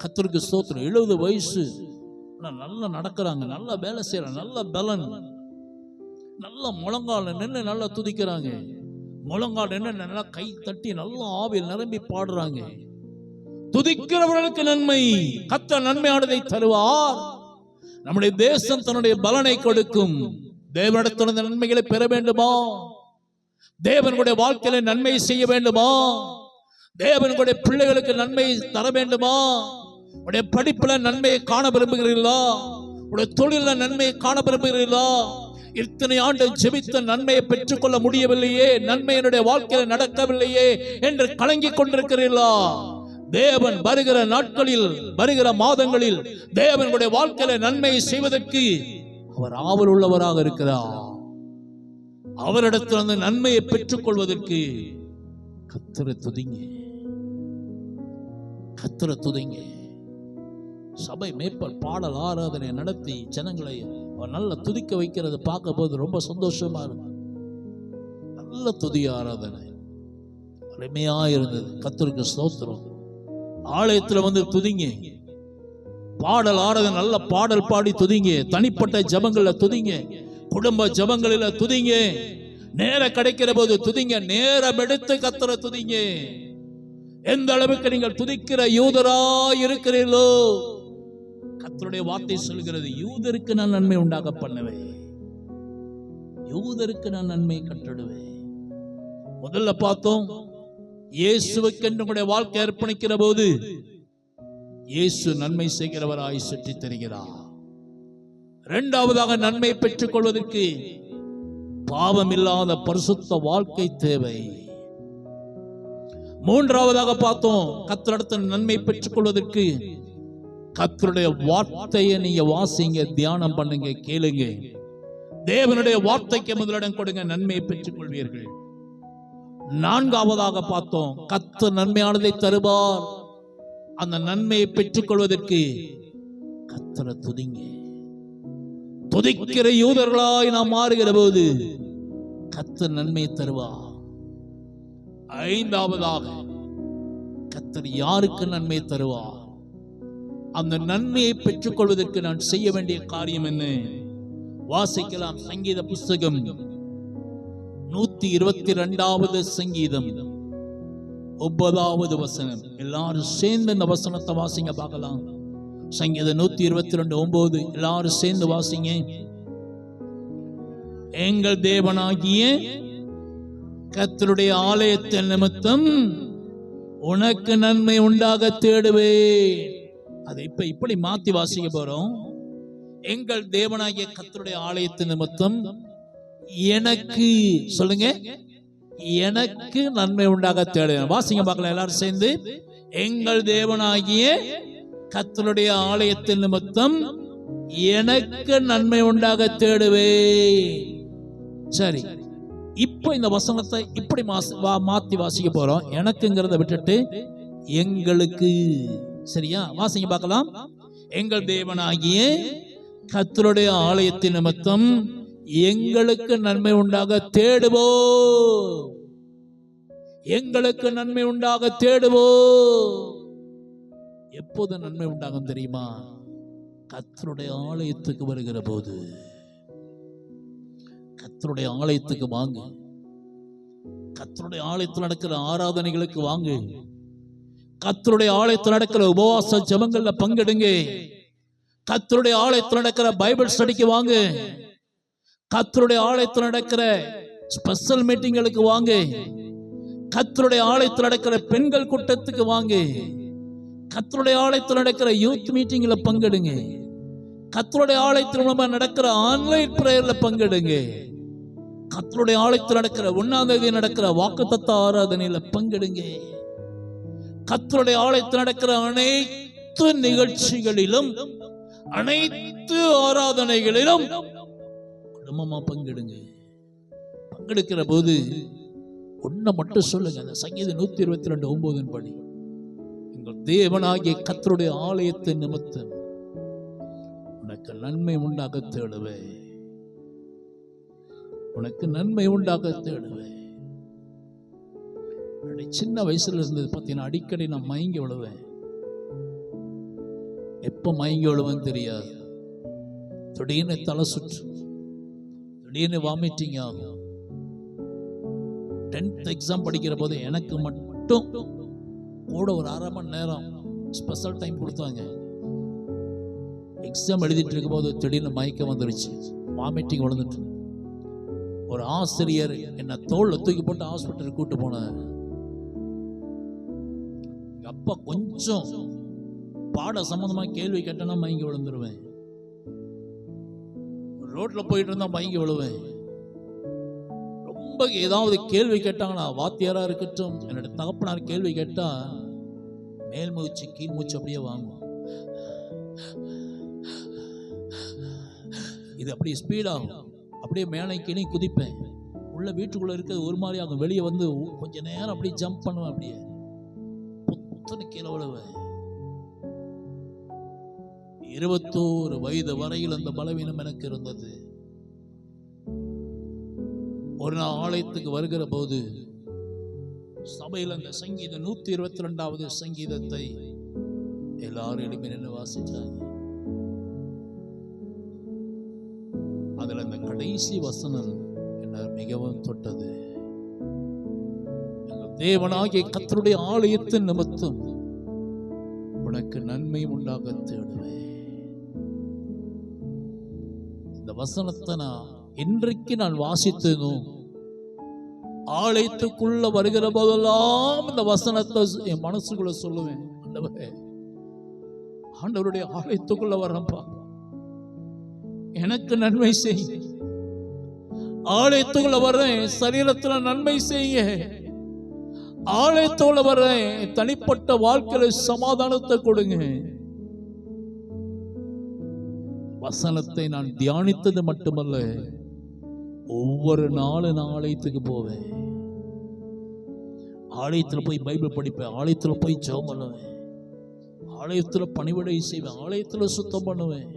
கர்த்தருக்கு ஸ்தோத்திரம். 70 வயசு, நல்லா நடக்கிறாங்க, நல்லா வேலை செய்யறாங்க, நல்ல பலன், நல்ல முழங்கால நின்று நல்லா துதிக்கிறாங்க. முழங்கால் நின்று நல்லா கை தட்டி நல்லா ஆவியில் நிரம்பி பாடுறாங்க. துதிக்கிறவர்களுக்கு நன்மை, கர்த்தர் நன்மையானதை தருவார். நம்முடைய தேசம் தன்னுடைய பலனை கொடுக்கும். தேவனிடத்திலிருந்து நன்மைகளை பெற வேண்டுமா? தேவனுடைய வாழ்க்கையில நன்மை செய்ய வேண்டுமா? தேவனுடைய பிள்ளைகளுக்கு நன்மை தர வேண்டுமா? உடைய படிப்புல நன்மையை காண விரும்புகிறீர்களா? உடைய தொழில நன்மையை காண விரும்புகிறீர்களா? இத்தனை ஆண்டு ஜெபித்த நன்மையை பெற்றுக்கொள்ள முடியவில்லையே, நன்மையினுடைய வாழ்க்கையில நடக்கவில்லையே என்று கலங்கிக் கொண்டிருக்கிறீர்களா? தேவன் வருகிற நாட்களில், வருகிற மாதங்களில் தேவனுடைய வாழ்க்கையில நன்மையை செய்வதற்கு அவர் ஆவல் உள்ளவராக இருக்கிறார். அவரிடத்தில் அந்த நன்மையை பெற்றுக் கொள்வதற்கு கர்த்தரை துதிங்க, கர்த்தரை துதிங்க. சபை மேய்ப்பர் பாடல் ஆராதனை நடத்தி ஜனங்களை நல்ல துதிக்க வைக்கிறது பார்க்க போது ரொம்ப சந்தோஷமா இருக்கு. நல்ல துதி ஆராதனை அருமையா இருந்தது. கர்த்தருக்கு ஸ்தோத்திரம். ஆலயத்துல வந்து துதிங்க, பாடல் ஆராதனை நல்ல பாடல் பாடி துதிங்க, தனிப்பட்ட ஜபங்கள்ல துதிங்க, குடும்ப ஜபங்களில துதிங்க, நேரம் கிடைக்கிற போது துதிங்க, நேரம் எடுத்து கர்த்தரை துதிங்க. எந்த அளவுக்கு நீங்கள் துதிக்கிற யூதரா இருக்கிறீர்களோ, கர்த்தருடைய வார்த்தை சொல்கிறது, யூதருக்கு நான் நன்மை உண்டாக பண்ணுவேன், யூதருக்கு நான் நன்மை கட்டிடுவேன். முதல்ல பார்த்தோம், இயேசுவுக்கு உங்களுடைய வாழ்க்கை அர்ப்பணிக்கிற போது இயேசு நன்மை செய்கிறவராய் சுற்றி தருகிறார். இரண்டாவதாக நன்மை பெற்றுக் கொள்வதற்கு பாவம் இல்லாத பரிசுத்த வாழ்க்கை தேவை. மூன்றாவதாக பார்த்தோம், கர்த்தரிடத்தில் நன்மை பெற்றுக் கொள்வதற்கு கர்த்தருடைய வார்த்தையை நீங்க வாசிங்க, தியானம் பண்ணுங்க, கேளுங்க. தேவனுடைய வார்த்தைக்கு முதலிடம் கொடுங்க, நன்மையை பெற்றுக் கொள்வீர்கள். நான்காவதாக பார்த்தோம், கர்த்தர் நன்மையானதை தருவார். அந்த நன்மையை பெற்றுக் கொள்வதற்கு கர்த்தரை துதிங்க. துதிக்கிற யூதர்களாய் நாம் மாறுகிற போது கர்த்தர் நன்மையை தருவார். ஐந்தாவதாக கர்த்தர் யாருக்கு நன்மை தருவார்? அந்த நன்மையை பெற்றுக் கொள்வதற்கு நான் செய்ய வேண்டிய காரியம் என்ன? வாசிக்கலாம். சங்கீத புஸ்தகம் 122வது சங்கீதம் 9வது வசனம். எல்லாரும் சேர்ந்து இந்த வசனத்தை வாசிங்க பார்க்கலாம். சங்கீதம் 122:9 எல்லாரும் சேர்ந்து வாசிங்க. எங்கள் தேவனாகிய கர்த்தருடைய ஆலயத்தின் நிமித்தம் உனக்கு நன்மை உண்டாக தேடுவேன். அதை இப்படி மாத்தி வாசிக்க போறோம். எங்கள் தேவனாகிய கர்த்தருடைய ஆலயத்தின் நிமித்தம் எனக்கு, சொல்லுங்க, எனக்கு நன்மை உண்டாக தேடுவேன். வாசிங்க பார்க்கலாம் எல்லாரும் சேர்ந்து. எங்கள் தேவனாகிய கர்த்தருடைய ஆலயத்தின் நிமித்தம் எனக்கு நன்மை உண்டாக தேடுவேன். சரி, இப்போ இந்த வசனத்தை இப்படி மாத்தி வாசிக்க போறோம். எனக்குங்கிறத விட்டுட்டு எங்களுக்கு. சரியா? வாசிங்க பார்க்கலாம். எங்கள் தேவனாகிய கர்த்தருடைய ஆலயத்தின் நிமித்தம் எங்களுக்கு நன்மை உண்டாக தேடுவோ, எங்களுக்கு நன்மை உண்டாக தேடுவோ. எப்போது நன்மை உண்டாகும் தெரியுமா? கர்த்தருடைய ஆலயத்துக்கு வருகிற போது. கர்த்தருடைய ஆலயத்துக்கு வாங்க, கர்த்தருடைய ஆலயத்தில் நடக்கிற ஆராதனைகளுக்கு வாங்க, கர்த்தருடைய ஆலயத்தில் நடக்கிற உபவாச ஜெபங்கள்ல பங்கெடுங்க. கர்த்தருடைய ஆலயத்தில் நடக்கிற பைபிள் ஸ்டடிக்கு வாங்க. கர்த்தருடைய ஆலயத்தில் நடக்கிற ஸ்பெஷல் மீட்டிங்களுக்கு வாங்க. கர்த்தருடைய ஆலயத்தில் நடக்கிற பெண்கள் கூட்டத்துக்கு வாங்க. கர்த்தருடைய ஆலயத்தில் நடக்கிற யூத் மீட்டிங்ல பங்கெடுங்க. கர்த்தருடைய ஆலயத்தில் மூலமா நடக்கிற ஆன்லைன் பிரேயர்ல பங்கெடுங்க. கர்த்தருடைய ஆலயத்தில் நடக்கிற 1ஆம் தேதி நடக்கிற வாக்குத்தத்த ஆராதனையில பங்கெடுங்க. கர்த்தருடைய ஆலயத்தில் நடக்கிற அனைத்து நிகழ்ச்சிகளிலும், அனைத்து ஆராதனைகளிலும் குடும்பமா பங்கெடுங்க. பங்கெடுக்கிற போது ஒன்ன மட்டும் சொல்லுங்க. அந்த சங்கீதம் 122:9 படி, எங்கள் தேவனாகிய கர்த்தருடைய ஆலயத்தின் நிமித்தம் உனக்கு நன்மை உண்டாக தேடுவே. உனக்கு நன்மை உண்டாக தேடுவே. சின்ன வயசுல இருந்தது பார்த்தீங்கன்னா, அடிக்கடி நான் மயங்கி விழுவேன். எப்ப மயங்கி விழுவேன்னு தெரியாது. திடீர்னு தலை சுற்று, திடீர்னு வாமிட்டிங் ஆகும். 10th எக்ஸாம் படிக்கிற போது எனக்கு மட்டும் கூட ஒரு 1/2 மணி நேரம் ஸ்பெஷல் டைம் கொடுத்தாங்க. எக்ஸாம் எழுதிட்டு இருக்கும் போது திடீர்னு மயக்கம் வந்துருச்சு, வாமிட்டிங் விழுந்துட்டு. ஒரு ஆசிரியர் என்ன தோல்ல தூக்கி போட்டு ஹாஸ்பிட்டலுக்கு கூட்டு போனார். அப்பா கொஞ்சம் பாட சம்பந்தமா கேள்வி கேட்டனா மயங்கி விழுந்துருவேன். ரோட்ல போயிட்டு இருந்தா மயங்கி விழுவேன். ரொம்ப ஏதாவது கேள்வி கேட்டாங்கன்னா, வாத்தியாரா இருக்கட்டும், என்னோட தகப்பனார் கேள்வி கேட்டா மேல் மூச்சு கீழ் மூச்சு அப்படியே வாங்கும். இது அப்படியே ஸ்பீடாகும். அப்படியே மேலே கீழே குதிப்பேன். உள்ள வீட்டுக்குள்ள இருக்க ஒரு மாதிரி ஆகும். வெளியே வந்து கொஞ்ச நேரம் அப்படியே ஜம்ப் பண்ணுவேன். அப்படியே புத்தனை கீழே விழுவேன். 21 வயது வரையில் அந்த பலவீனம் எனக்கு இருந்தது. ஒரு நாள் ஆலயத்துக்கு வருகிற போது சபையில் அந்த சங்கீதம் 122வது சங்கீதத்தை எல்லாரும் எழுப்பி நின்று வாசிச்சாங்க. அதுல அந்த கடைசி வசனம் என்ன மிகவும் தொட்டது. தேவனாகிய கர்த்தருடைய ஆலயத்தின் நிமித்தம் உனக்கு நன்மை உண்டாக தேடுவேன். இந்த வசனத்தை நான் இன்றைக்கு நான் வாசித்தேனோ, ஆலயத்துக்குள்ள வருகிற போதெல்லாம் இந்த வசனத்தை என் மனசுக்குள்ள சொல்லுவேன். ஆண்டவரே, ஆண்டவருடைய ஆலயத்துக்குள்ள வரப்பா, எனக்கு நன்மை செய்ய. ஆலயத்துக்குள்ள வர்றேன், சரீரத்துல நன்மை செய்ய. ஆலயத்துக்குள்ள வர்றேன், தனிப்பட்ட வாழ்க்கையில சமாதானத்தை கொடுங்க. வசனத்தை நான் தியானித்தது மட்டுமல்ல, ஒவ்வொரு நாளும் நான் ஆலயத்துக்கு போவேன். ஆலயத்துல போய் பைபிள் படிப்பேன். ஆலயத்துல போய் ஜெபம் பண்ணுவேன். ஆலயத்துல பணிவிடை செய்வேன். ஆலயத்துல சுத்தம் பண்ணுவேன்.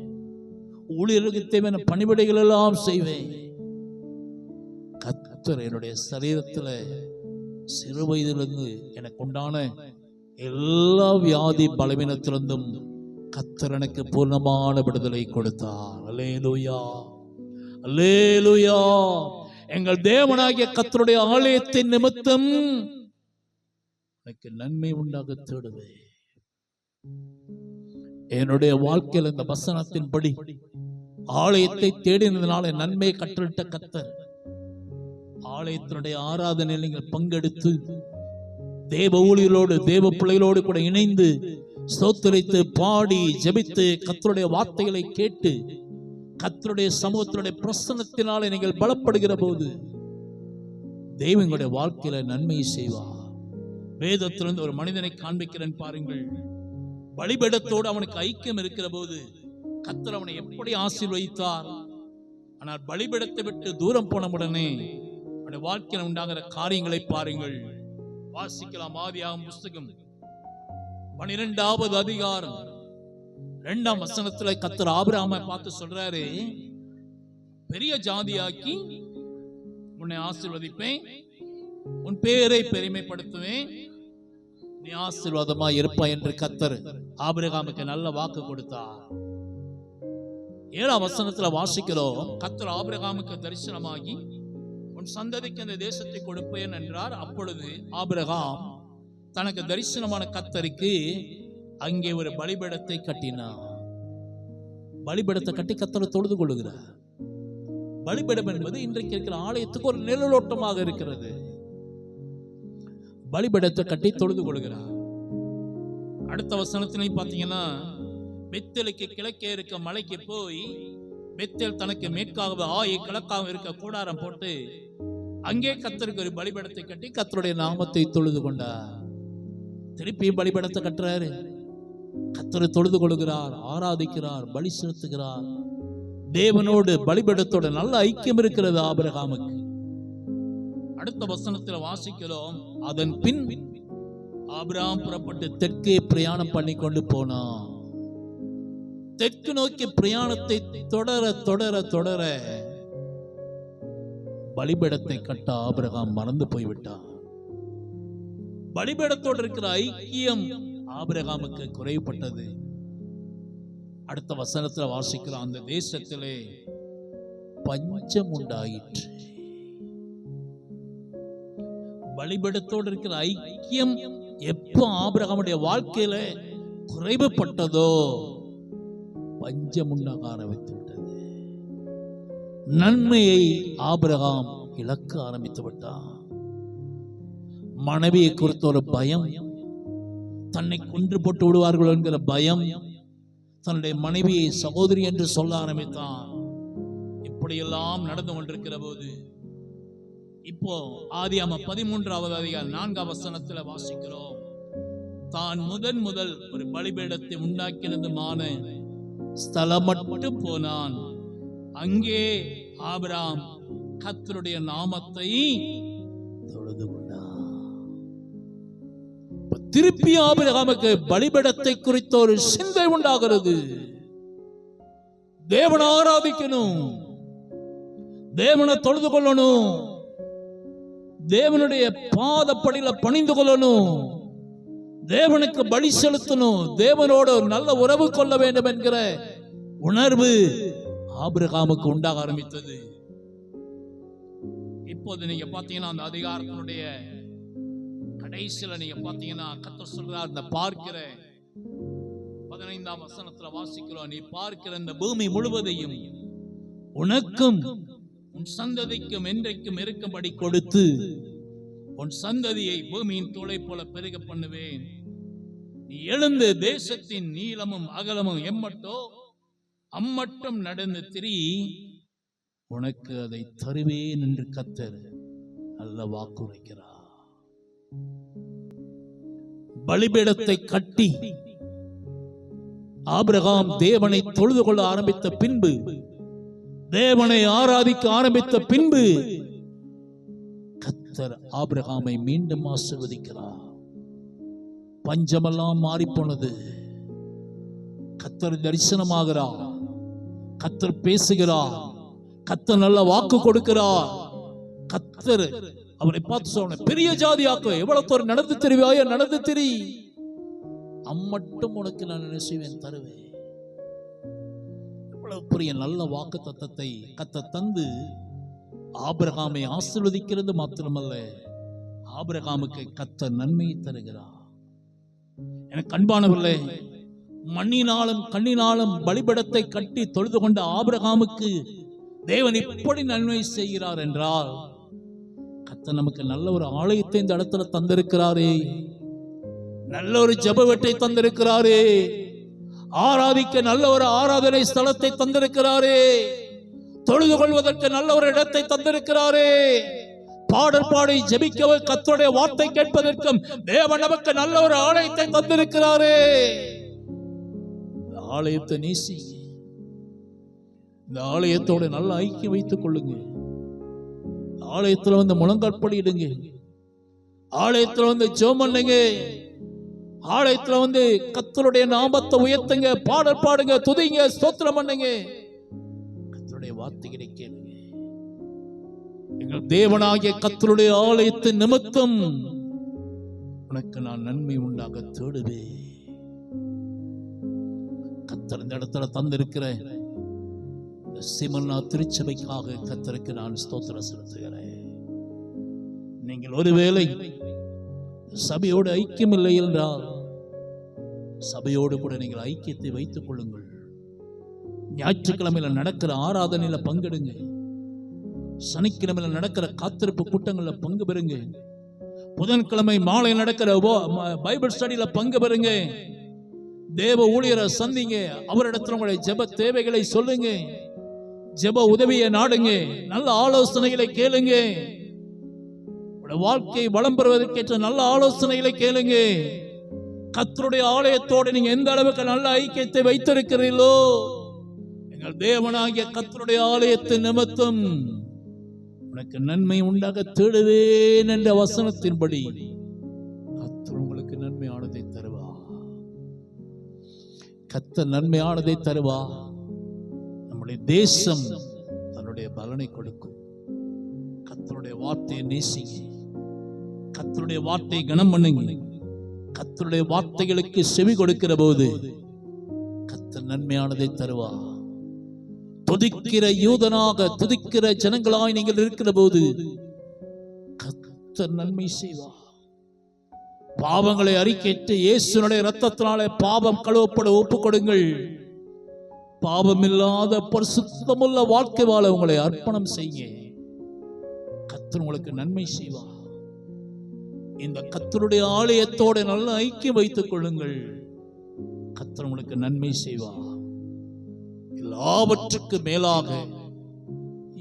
ஊழியர்களுக்கு தேவையான பணிவிடைகள் எல்லாம் செய்வேன். கர்த்தர் என்னுடைய சரீரத்தில் சிறு வயதிலிருந்து எனக்கு உண்டான எல்லா வியாதி பலவீனத்திலிருந்தும் கர்த்தர் எனக்கு பூர்ணமான விடுதலை கொடுத்தார். அல்லேலூயா, அல்லேலூயா. எங்கள் தேவனாகிய கர்த்தருடைய ஆலயத்தின் நிமித்தம் எனக்கு நன்மை உண்டாக தேடுவேன். என்னுடைய வாழ்க்கையில் இந்த வசனத்தின்படி ஆலயத்தை தேடினதுனால நன்மை கற்றலிட்ட கர்த்தர், ஆலயத்தினுடைய ஆராதனையில் நீங்கள் பங்கெடுத்து தேவ ஊழியர்களோடு தேவ பிள்ளைகளோடு கூட இணைந்து ஸ்தோத்திரித்து பாடி ஜெபித்து கர்த்தருடைய வார்த்தைகளை கேட்டு கர்த்தருடைய சமூகத்தினுடைய பிரசன்னத்தினாலே நீங்கள் பலப்படுகிற போது தெய்வங்களுடைய வாழ்க்கையில நன்மை செய்வார். வேதத்திலிருந்து ஒரு மனிதனை காண்பிக்கிறேன் பாருங்கள். பலிபீடத்தோடு அவனுக்கு ஐக்கியம் இருக்கிற போது கர்த்தர் அவனை எப்படி ஆசீர்வதித்தார். ஆனால் பலிபீடத்தை விட்டு தூரம் போன உடனே அவனுடைய வாழ்க்கையில் உண்டாகிற காரியங்களை பாருங்கள். வாசிக்கலாம். ஆதியாகமம் புஸ்தகம் 12வது அதிகாரம் 2ஆம் வசனத்துல கர்த்தர் ஆபிரகாமை பார்த்து சொல்றாரு, பெரிய ஜாதியாக்கி உன்னை ஆசீர்வதிப்பேன், உன் பேரை பெருமைப்படுத்துவேன், நீ ஆசீர்வாதமா இருப்பாய் என்று கர்த்தர் ஆபிரகாமுக்கு நல்ல வாக்கு கொடுத்தார். 7ஆம் வசனத்துல வாசிக்கிறோம், கர்த்தர் ஆபிரகாமுக்கு தரிசனமாகி உன் சந்ததிக்கு அந்த தேசத்தை கொடுப்பேன் என்றார். அப்பொழுது ஆபிரகாம் தனக்கு தரிசனமான கர்த்தருக்கு அங்கே ஒரு பலிபீடத்தை கட்டினார். பலிபீடத்தை கட்டி கர்த்தரை தொழுது கொள்ளுகிறார். பலிபீடம் என்பது இன்றைக்கு இருக்கிற ஆலயத்துக்கு ஒரு நிழலோட்டமாக இருக்கிறது. பலிபீடத்தை கட்டி தொழுது கொள்ளுகிறார். அடுத்த வசனத்திலையும் பார்த்தீங்கன்னா, பெத்தேலுக்கு கிழக்கே இருக்க மலைக்கு போய் பெத்தேல் தனக்கு மேற்காக ஆயி கிழக்காக இருக்க கூடாரம் போட்டு அங்கே கர்த்தருக்கு ஒரு பலிபீடத்தை கட்டி கர்த்தருடைய நாமத்தை தொழுது கொண்டார். திருப்பி பலிபீடத்தை கட்டுறாரு. கர்த்தரை தொழுது கொள்கிறார், ஆராதிக்கிறார், பலி செலுத்துகிறார். தேவனோடு பலிபீடத்தோட நல்ல ஐக்கியம் இருக்கிறது ஆபிரகாமுக்கு. அடுத்த வசனத்தில் வாசிக்கிறோம், அதன் பின் ஆபிரகாம் புறப்பட்டு தெற்கே பிரயாணம் பண்ணி கொண்டு போனான். தெற்கு நோக்கி பிரயாணத்தை தொடர தொடர தொடர பலிபீடத்தை கட்ட ஆபிரகாம் மறந்து போய்விட்டான். பலிபீடத்தோடு இருக்கிற ஐக்கியம் ஆபிரகாமுக்கு குறைவுபட்டது. அடுத்த வசனத்துல வாசிக்கலாம், அந்த தேசத்திலே பஞ்சம் உண்டாயிற்று. பலிபீடத்தோடு இருக்கிற ஐக்கியம் எப்போ ஆபிரகாமுடைய வாழ்க்கையில குறைவுபட்டதோ பஞ்சம் உண்டாக ஆரம்பித்து விட்டது. நன்மையை ஆபிரகாம் இழக்க ஆரம்பித்து விட்டான். மனைவியை குறித்த ஒரு பயம், தன்னை கொன்று போட்டு விடுவார்கள் என்கிற பயம், தன்னுடைய மனைவியை சகோதரி என்று சொல்ல ஆரம்பித்தான். இப்படியெல்லாம் நடந்து கொண்டிருக்கிற போது இப்போ ஆதியாகமம் 13வது அதிகாரம் 4ஆம் வசனத்துல வாசிக்கிறோம், தான் முதல் ஒரு பலிபீடத்தை உண்டாக்கினதுமான ஸ்தலம் மட்டும் போனான். அங்கே ஆபிரகாம் கர்த்தருடைய நாமத்தை தொழுது கொண்டான். திருப்பி ஆபிரகாமுக்கு பலிபீடத்தை குறித்த ஒரு சிந்தை உண்டாகிறது. தேவனை ஆராதிக்கணும், தேவனை தொழுது கொள்ளணும், தேவனுடைய பாதப்படியில பணிந்து கொள்ளணும், தேவனுக்கு பலி செலுத்தணும், தேவனோடு ஒரு நல்ல உறவு கொள்ள வேண்டும் என்கிற உணர்வு ஆபிரகாமுக்கு உண்டாக ஆரம்பித்தது. இப்போது நீங்க பாத்தீங்கன்னா அந்த அதிகாரத்தினுடைய கடைசியில நீங்க பாத்தீங்கன்னா கர்த்தர் சொல்றார், இந்த பார்க்கிற 15ஆம் வசனத்துல வாசிக்கிறோம், நீ பார்க்கிற இந்த பூமி முழுவதையும் உனக்கும் உன் சந்ததிக்கும் என்றைக்கும் இருக்கும்படி கொடுத்து உன் சந்ததியை பூமியின் தூளை போல பெருக பண்ணுவேன். நீ எழுந்து தேசத்தின் நீளமும் அகலமும் எம்மட்டோ அம்மட்டும் நடந்து திரி, உனக்கு அதை தருவேன் என்று கர்த்தர் நல்ல வாக்குரைக்கிறார். பலிபீடத்தை கட்டி ஆபிரகாம் தேவனை தொழுது கொள்ள ஆரம்பித்த பின்பு, தேவனை ஆராதிக்க ஆரம்பித்த பின்பு கர்த்தர் ஆபிரகாமை மீண்டும் ஆசீர்வதிக்கிறார். பஞ்சமெல்லாம் மாறி போனது. கர்த்தர் தரிசனமாகிறார், கர்த்தர் பேசுகிறார், கர்த்தர் நல்ல வாக்கு கொடுக்கிறார். கர்த்தர் அவரை பார்த்து சொன்ன, பெரிய ஜாதியாக்க எவ்வளவு தூரம் நடந்து தெரிவாயோ நடந்து தெரி, அம்மட்டும் உனக்கு நான் என்ன செய்வேன் தருவேன். பெரிய நல்ல வாக்கு தத்தத்தை கர்த்தர் தந்து ஆபிரகாமை ஆசீர்வதிக்கிறது மாத்திரமல்ல, ஆபிரகாமுக்கு கர்த்தர் நன்மையை தருகிறார். எனக்கு அன்பானவர்களே, மண்ணினாலும் கண்ணினாலும் பலிபீடத்தை கட்டி தொழுது கொண்ட ஆபிரகாமுக்கு தேவன் இப்படி நன்மை செய்கிறார் என்றால், கர்த்தர் நமக்கு நல்ல ஒரு ஆலயத்தை இந்த இடத்துல தந்திருக்கிறாரே, நல்ல ஒரு ஜெப வீட்டை தந்திருக்கிறாரே, ஆராதிக்க நல்ல ஒரு ஆராதனை ஸ்தலத்தை தந்திருக்கிறாரே, தொழுது கொள்வதற்கு நல்ல ஒரு இடத்தை தந்திருக்கிறாரே, பாடல் பாடி ஜெபிக்க கர்த்தருடைய வார்த்தை கேட்பதற்கும் தேவன் நமக்கு நல்ல ஒரு ஆலயத்தை தந்திருக்கிறாரே. இந்த ஆலயத்தை நேசி, இந்த ஆலயத்தோட நல்ல ஐக்கியம் வைத்துக் கொள்ளுங்க. ஆலயத்துல வந்து முழங்காற்படியிடுங்க, ஆலயத்துல வந்து ஜெபம் பண்ணுங்க, ஆலயத்துல வந்து கர்த்தருடைய நாமத்தை உயர்த்துங்க, பாடல் பாடுங்க, துதிங்க, ஸ்தோத்திரம் பண்ணுங்க, கர்த்தருடைய வார்த்தைகளை கேளுங்க. எங்கள் தேவனாகிய கர்த்தருடைய ஆலயத்தின் நிமித்தம் உனக்கு நான் நன்மை உண்டாக தேடுவேன். கர்த்தர் இந்த இடத்துல தந்திருக்கிற சிமன்னா திருச்சபைக்காக கர்த்தருக்கு நான் ஸ்தோத்திரம் செலுத்துகிறேன். நீங்கள் ஒருவேளை சபையோடு ஐக்கியம் இல்லை என்றால் சபையோடு கூட நீங்கள் ஐக்கியத்தை வைத்துக் கொள்ளுங்கள். ஞாயிற்றுக்கிழமையில நடக்கிற ஆராதனையில பங்கெடுங்க. சனிக்கிழமையில நடக்கிற காத்திருப்பு கூட்டங்கள்ல பங்கு பெறுங்க. புதன்கிழமை மாலை நடக்கிற பைபிள் ஸ்டடியில பங்கு பெறுங்க. தேவ ஊழியரை சந்திங்க. அவரிடத்துல உங்களுடைய ஜெப தேவைகளை சொல்லுங்க. ஜெப உதவியை நாடுங்க. நல்ல ஆலோசனைகளை கேளுங்க. வாழ்க்கை வளம் பெறுவதற்கேற்ற நல்ல ஆலோசனைகளை கேளுங்க. கர்த்தருடைய ஆலயத்தோடு நீங்க எந்த அளவுக்கு நல்ல ஐக்கியத்தை வைத்திருக்கிறீர்களோ, எங்கள் தேவனாகிய கர்த்தருடைய ஆலயத்தின் நிமித்தம் உனக்கு நன்மை உண்டாக தேடுவேன் என்ற வசனத்தின்படி கர்த்தர் உங்களுக்கு நன்மையானதை தருவா. கர்த்தர் நன்மையானதை தருவா. நம்முடைய தேசம் தன்னுடைய பலனை கொடுக்கும். கர்த்தருடைய வார்த்தையை நேசிங்க. கர்த்தருடைய வார்த்தையை கனம் பண்ணுங்க. கர்த்தருடைய வார்த்தைகளுக்கு செவி கொடுக்கிற போது கர்த்தர் நன்மையானதை தருவா. துதிக்கிற யூதனாக துதிக்கிற ஜனங்களாய் நீங்கள் இருக்கிற போது கர்த்தர் நன்மை செய்வா. பாவங்களை அறிக்கையிட்டு இயேசுனுடைய இரத்தத்தினாலே பாவம் கழுவப்பட ஒப்புக் கொடுங்கள். பாவமில்லாத பரிசுத்தமுள்ள வாழ்க்கை வாழ உங்களை அர்ப்பணம் செய்ய கர்த்தர் உங்களுக்கு நன்மை செய்வா. இந்த கர்த்தருடைய ஆலயத்தோடு நல்ல ஐக்கியம் வைத்துக் கொள்ளுங்கள். கர்த்தர் உங்களுக்கு நன்மை செய்வா. எல்லாவற்றுக்கு மேலாக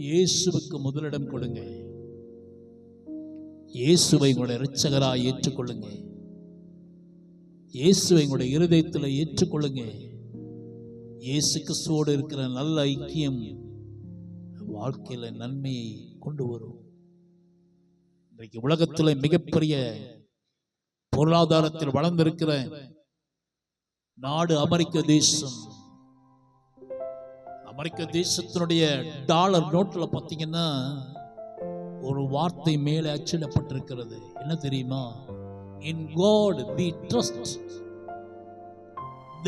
இயேசுவுக்கு முதலிடம் கொடுங்க. இயேசுவை உங்களுடைய இரட்சகராய் ஏற்றுக்கொள்ளுங்க. இயேசுவை உங்களுடைய இருதயத்தில் ஏற்றுக்கொள்ளுங்க. இயேசு கிறிஸ்துவோடு இருக்கிற நல்ல ஐக்கியம் வாழ்க்கையில நன்மையை கொண்டு வரும். இன்றைக்கு உலகத்தில் மிகப்பெரிய பொருளாதாரத்தில் வளர்ந்திருக்கிற நாடு அமெரிக்க தேசம். அமெரிக்க தேசத்தினுடைய டாலர் நோட்ல பார்த்தீங்கன்னா ஒரு வார்த்தை மேலே அச்சிடப்பட்டிருக்கிறது. என்ன தெரியுமா? In God we trust.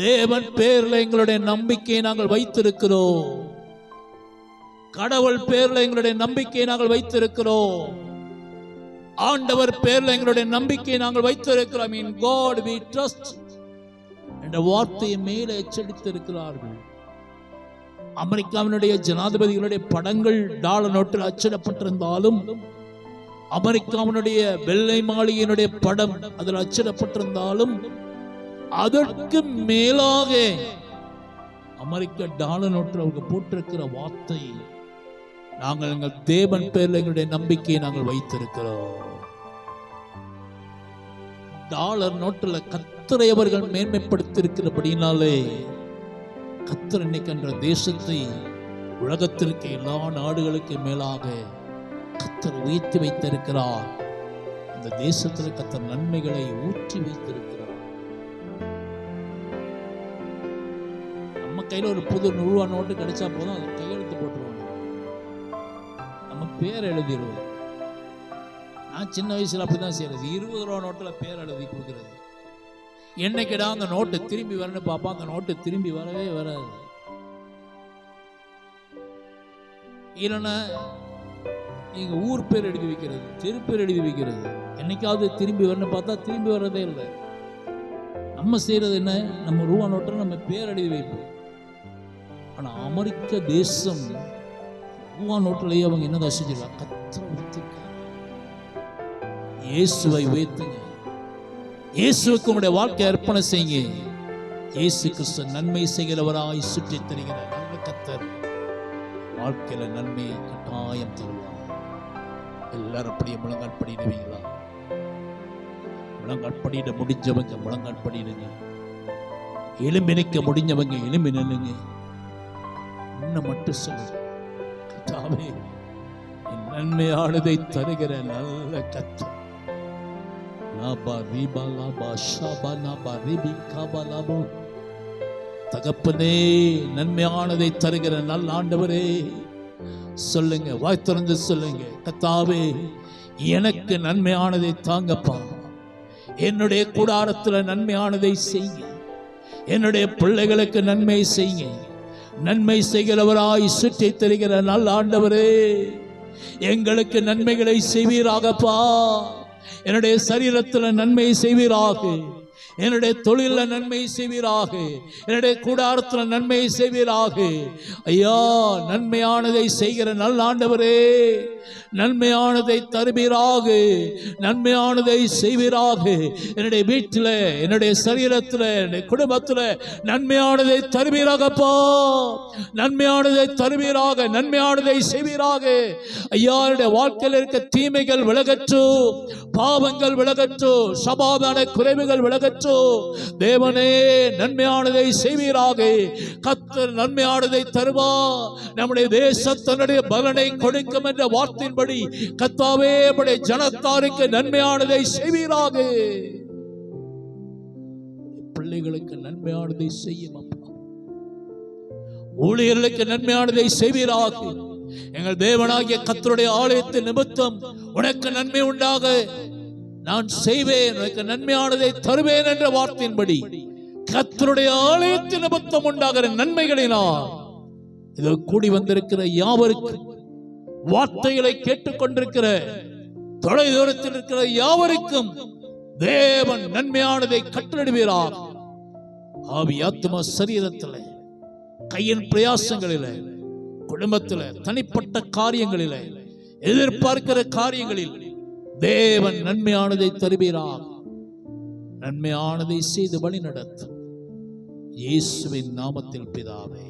தேவன் பேர்ல எங்களுடைய நம்பிக்கையை நாங்கள் வைத்திருக்கிறோம். கடவுள் பேர்ல எங்களுடைய நம்பிக்கையை நாங்கள் வைத்திருக்கிறோம். ஆண்டவர் பேர்ல எங்களுடைய நம்பிக்கையை நாங்கள் வைத்திருக்கிறோம். In God we trust என்ற வார்த்தையை மேலே அச்சடித்திருக்கிறார்கள். அமெரிக்காவினுடைய ஜனாதிபதிகளுடைய படங்கள் டாலர் நோட்டில் அச்சிடப்பட்டிருந்தாலும், அமெரிக்காவினுடைய வெள்ளை மாளிகையினுடைய படம் அதில் அச்சிடப்பட்டிருந்தாலும், அதற்கு மேலாக அமெரிக்க டாலர் நோட்டில் அவங்க போட்டிருக்கிற வார்த்தை, நாங்கள் எங்கள் தேவன் பேரில் எங்களுடைய நம்பிக்கையை நாங்கள் வைத்திருக்கிறோம். டாலர் நோட்டில் கர்த்தரை அவர்கள் மேன்மைப்படுத்தியிருக்கிறபடினாலே கர்த்தர் இன்னைக்கு என்ற தேசத்தை உலகத்திற்கு எல்லா நாடுகளுக்கு மேலாக கர்த்தர் உயர்த்தி வைத்திருக்கிறார். அந்த தேசத்தில் கர்த்தர் நன்மைகளை ஊற்றி வைத்திருக்கிறார். நம்ம கையில் ஒரு புது 100 ரூபா நோட்டு கிடைச்சா போதும், அதை கையெழுத்து போட்டுருவாங்க, நம்ம பேர் எழுதிடுவோம். நான் சின்ன வயசுல அப்படிதான் செய்யறது. 20 ரூபா நோட்டில் பேர் எழுதி கொடுக்கிறது. என்னைக்கிடா அந்த நோட்டு திரும்பி வரணும் பாப்பா, அந்த நோட்டு திரும்பி வரவே வராது. இல்லைன்னா எங்க ஊர் பேர் எழுதி வைக்கிறது, தெரு பேர் எழுதி வைக்கிறது. என்னைக்காவது திரும்பி வரணும் பார்த்தா திரும்பி வர்றதே இல்லை. நம்ம செய்யறது என்ன? நம்ம ரூபா நோட்டில் நம்ம பேர் எழுதி வைப்போம். ஆனா அமெரிக்க தேசம் ரூபா நோட்டிலேயே அவங்க என்னதான் செஞ்சிருக்காங்க? கர்த்தரை உயர்த்திருக்காங்க. இயேசுவை உயர்த்துங்க. இயேசுவுக்கு உங்களுடைய வாழ்க்கை அர்ப்பணம் செய்யுங்க. இயேசு கிறிஸ்து நன்மை செய்கிறவராய் சுற்றி தருகிற நல்ல கர்த்தர் வாழ்க்கையில நன்மையை கட்டாயம் தருவார். எல்லாரும் அப்படியே முழங்கால் படிடுவீங்களா? முழங்கால் படியிட முடிஞ்சவங்க முழங்கால் படிடுங்க. எலும்பி நிற்க முடிஞ்சவங்க எலும்பி நில்லுங்க. இன்னும் மட்டும் சொல்லுங்க, கர்த்தாவே என் நன்மையானதை தருகிற நல்ல கர்த்தர். தகப்பனே, நன்மையானதை தருகிற நல்ல ஆண்டவரே, சொல்லுங்க, வாய் திறந்து சொல்லுங்க, கர்த்தாவே எனக்கு நன்மையானதை தாங்கப்பா. என்னுடைய கூடாரத்தில் நன்மையானதை செய்யுங்க. என்னுடைய பிள்ளைகளுக்கு நன்மை செய்யுங்க. நன்மை செய்கிறவராய் சுற்றி தருகிற நல்ல ஆண்டவரே, எங்களுக்கு நன்மைகளை செய்வீராகப்பா. என்னுடைய சரீரத்தில் நன்மை செய்வீராக, என்னுடைய தொழில நன்மை செய்வீராக, என்னுடைய கூடாரத்தில் நன்மை செய்வீராக. ஐயா, நன்மையானதை செய்கிற நல்ல ஆண்டவரே, நன்மையானதை தருவீராக, நன்மையானதை செய்வீராக. என்னுடைய வீட்டில், என்னுடைய சரீரத்தில், என்னுடைய குடும்பத்தில் நன்மையானதை தருவீராகப்பா, நன்மையானதை தருவீராக, நன்மையானதை செய்வீராக. ஐயா, என்னுடைய வாழ்க்கையில் இருக்க தீமைகள் விலகற்று, பாவங்கள் விலகற்று, சமாதான குறைவுகள் விலகற்று. தேவனே, நன்மையானதை செய்வீராக. கர்த்தர் நன்மையானதை தருவா. நம்முடைய தேசத்தினுடைய பலனை கொடுக்கும் என்ற வார்த்தையின்படி கர்த்தாவே, நம்முடைய ஜனத்தாருக்கு நன்மையானதை செய்வீராக. பிள்ளைகளுக்கு நன்மையானதை செய்யும் அப்பா, ஊழியர்களுக்கு நன்மையானதை செய்வீராக. எங்கள் தேவனாகிய கர்த்தருடைய ஆலயத்தின் நிமித்தம் உனக்கு நன்மை உண்டாக நான் செய்வேன், உனக்கு நன்மையானதை தருவேன் என்ற வார்த்தையின்படி கர்த்தருடைய ஆலயத்தின் நிமித்தம் உண்டாகிற நன்மைகளினால் இதோ கூடி வந்திருக்கிற யாவருக்கும், வார்த்தைகளை கேட்டுக்கொண்டிருக்கிற தொலை தூரத்தில் இருக்கிற யாவருக்கும் தேவன் நன்மையானதை கட்டளிடுவீராக. ஆவி, ஆத்துமா, சரீரத்தில், கையின் பிரயாசங்களில், குடும்பத்தில், தனிப்பட்ட காரியங்களில், எதிர்பார்க்கிற காரியங்களில் தேவன் நன்மையானதை தருவீராக. நன்மையானதை செய்து வழி நடத்தும் இயேசுவின் நாமத்தில் பிதாவே.